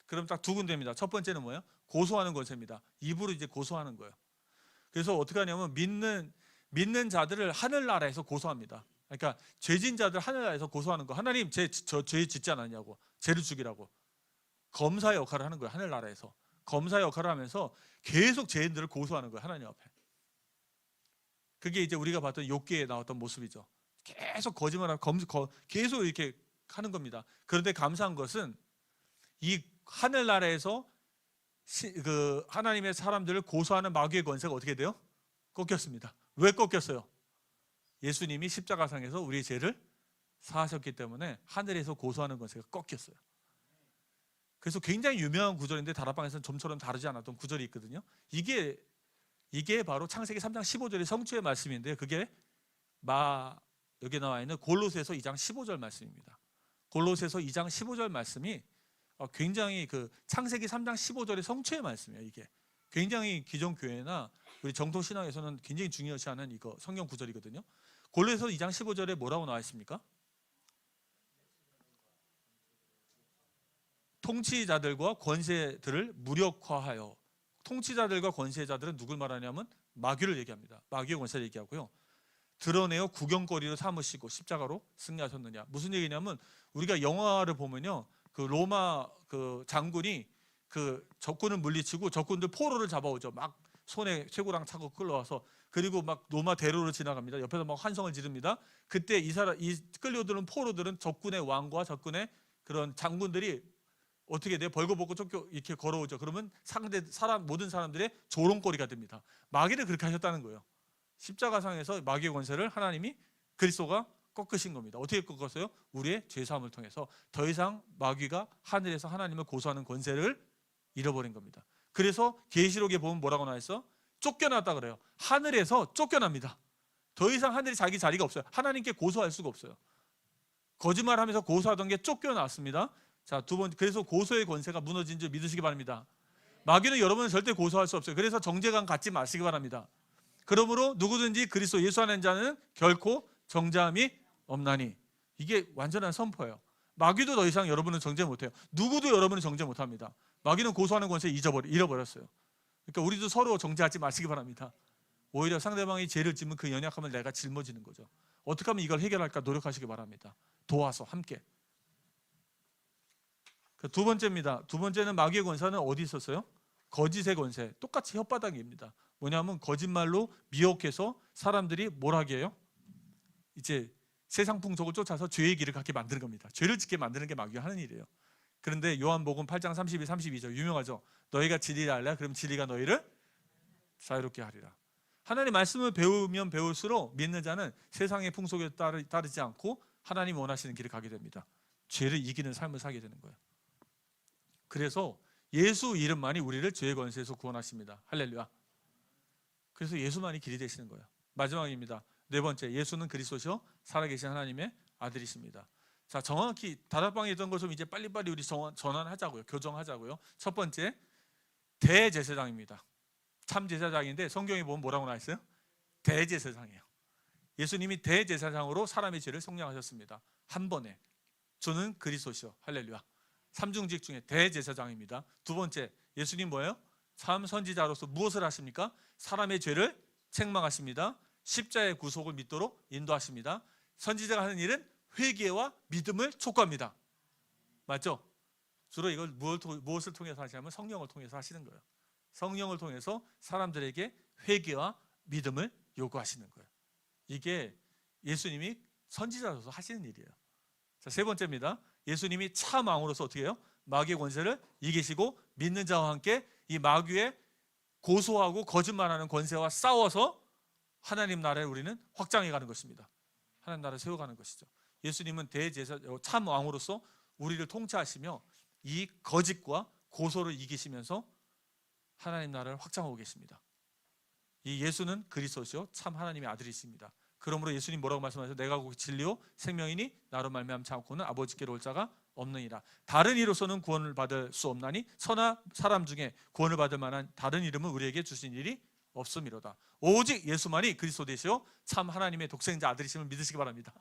Speaker 1: 그럼 딱 두 군데입니다. 첫 번째는 뭐예요? 고소하는 권세입니다. 입으로 이제 고소하는 거예요. 그래서 어떻게 하냐면 믿는 자들을 하늘나라에서 고소합니다. 그러니까 죄진 자들 하늘나라에서 고소하는 거. 하나님 죄 짓지 않았냐고. 죄를 죽이라고. 검사의 역할을 하는 거예요. 하늘나라에서. 검사의 역할을 하면서 계속 죄인들을 고소하는 거예요. 하나님 앞에. 그게 이제 우리가 봤던 욥기에 나왔던 모습이죠. 계속 거짓말하고 계속 이렇게 하는 겁니다. 그런데 감사한 것은 이 하늘나라에서 그 하나님의 사람들을 고소하는 마귀의 권세가 어떻게 돼요? 꺾였습니다. 왜 꺾였어요? 예수님이 십자가상에서 우리의 죄를 사하셨기 때문에 하늘에서 고소하는 권세가 꺾였어요. 그래서 굉장히 유명한 구절인데 다락방에서는 좀처럼 다르지 않았던 구절이 있거든요. 이게 바로 창세기 3장 15절의 성취의 말씀인데 그게 여기 나와 있는 골로새서 2장 15절 말씀입니다. 골로새서 2장 15절 말씀이 굉장히 그 창세기 3장 15절의 성취의 말씀이에요. 이게 굉장히 기존 교회나 우리 정통 신앙에서는 굉장히 중요시하는 이거 성경 구절이거든요. 골로새서 2장 15절에 뭐라고 나와 있습니까? 통치자들과 권세들을 무력화하여. 통치자들과 권세자들은 누굴 말하냐면 마귀를 얘기합니다. 마귀의 권세를 얘기하고요. 드러내어 구경거리로 삼으시고 십자가로 승리하셨느냐. 무슨 얘기냐면 우리가 영화를 보면요, 그 로마 그 장군이 그 적군을 물리치고 적군들 포로를 잡아오죠. 막 손에 쇠고랑 차고 끌어와서 그리고 막 로마 대로를 지나갑니다. 옆에서 막 환성을 지릅니다. 그때 이 끌려들은 포로들은 적군의 왕과 적군의 그런 장군들이 어떻게 돼요? 벌거벗고 쫓겨 이렇게 걸어오죠. 그러면 모든 사람들의 조롱거리가 됩니다. 마귀를 그렇게 하셨다는 거예요. 십자가상에서 마귀의 권세를 하나님이 그리스도가 꺾으신 겁니다. 어떻게 꺾었어요? 우리의 죄사함을 통해서 더 이상 마귀가 하늘에서 하나님을 고소하는 권세를 잃어버린 겁니다. 그래서 계시록에 보면 뭐라고 나와 있어? 쫓겨났다 그래요. 하늘에서 쫓겨납니다. 더 이상 하늘에 자기 자리가 없어요. 하나님께 고소할 수가 없어요. 거짓말하면서 고소하던 게 쫓겨났습니다. 자, 두 번째, 그래서 고소의 권세가 무너진 줄 믿으시기 바랍니다. 마귀는 여러분을 절대 고소할 수 없어요. 그래서 정죄감 갖지 마시기 바랍니다. 그러므로 누구든지 그리스도 예수 안에 자는 결코 정죄함이 없나니. 이게 완전한 선포예요. 마귀도 더 이상 여러분을 정죄 못해요. 누구도 여러분을 정죄 못합니다. 마귀는 고소하는 권세 잃어버렸어요. 그러니까 우리도 서로 정죄하지 마시기 바랍니다. 오히려 상대방이 죄를 짓면 그 연약함을 내가 짊어지는 거죠. 어떻게 하면 이걸 해결할까 노력하시기 바랍니다. 도와서 함께. 두 번째입니다. 두 번째는 마귀의 권세는 어디 있었어요? 거짓의 권세. 똑같이 혓바닥입니다. 뭐냐면 거짓말로 미혹해서 사람들이 뭘 하게 해요? 이제 세상 풍속을 쫓아서 죄의 길을 갖게 만드는 겁니다. 죄를 짓게 만드는 게 마귀가 하는 일이에요. 그런데 요한복음 8장 31, 32절 유명하죠. 너희가 진리를 알라. 그럼 진리가 너희를 자유롭게 하리라. 하나님의 말씀을 배우면 배울수록 믿는 자는 세상의 풍속에 따르지 않고 하나님이 원하시는 길을 가게 됩니다. 죄를 이기는 삶을 살게 되는 거예요. 그래서 예수 이름만이 우리를 죄의 권세에서 구원하십니다. 할렐루야. 그래서 예수만이 길이 되시는 거예요. 마지막입니다. 네 번째, 예수는 그리스도시요 살아계신 하나님의 아들이십니다. 자, 정확히 다락방에 있던 것을 이제 빨리빨리 우리 전환하자고요. 교정하자고요. 첫 번째, 대제사장입니다. 참 제사장인데 성경에 보면 뭐라고 나와 있어요? 대제사장이에요. 예수님이 대제사장으로 사람의 죄를 속량하셨습니다. 한 번에. 저는 그리스도시요. 할렐루야. 삼중직 중에 대제사장입니다. 두 번째, 예수님 뭐예요? 참 선지자로서 무엇을 하십니까? 사람의 죄를 책망하십니다. 십자의 구속을 믿도록 인도하십니다. 선지자가 하는 일은 회개와 믿음을 촉구합니다. 맞죠? 주로 이걸 무엇을 통해서 하시냐면 성령을 통해서 하시는 거예요. 성령을 통해서 사람들에게 회개와 믿음을 요구하시는 거예요. 이게 예수님이 선지자로서 하시는 일이에요. 자, 세 번째입니다. 예수님이 참 왕으로서 어떻게 해요? 마귀의 권세를 이기시고 믿는 자와 함께 이 마귀의 고소하고 거짓말하는 권세와 싸워서 하나님 나라에 우리는 확장해 가는 것입니다. 하나님 나라를 세워가는 것이죠. 예수님은 참 왕으로서 우리를 통치하시며 이 거짓과 고소를 이기시면서 하나님 나라를 확장하고 계십니다. 이 예수는 그리스도시요 참 하나님의 아들이십니다. 그러므로 예수님 뭐라고 말씀하셨어요? 내가 곧 진리요 생명이니 나로 말미암지 않고는 아버지께로 올 자가 없느니라. 다른 이로서는 구원을 받을 수 없나니 선한 사람 중에 구원을 받을 만한 다른 이름은 우리에게 주신 일이 없음이로다. 오직 예수만이 그리스도 되시요 참 하나님의 독생자 아들이심을 믿으시기 바랍니다.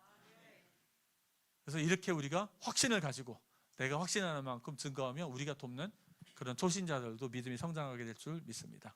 Speaker 1: 그래서 이렇게 우리가 확신을 가지고 내가 확신하는 만큼 증거하며 우리가 돕는 그런 초신자들도 믿음이 성장하게 될 줄 믿습니다.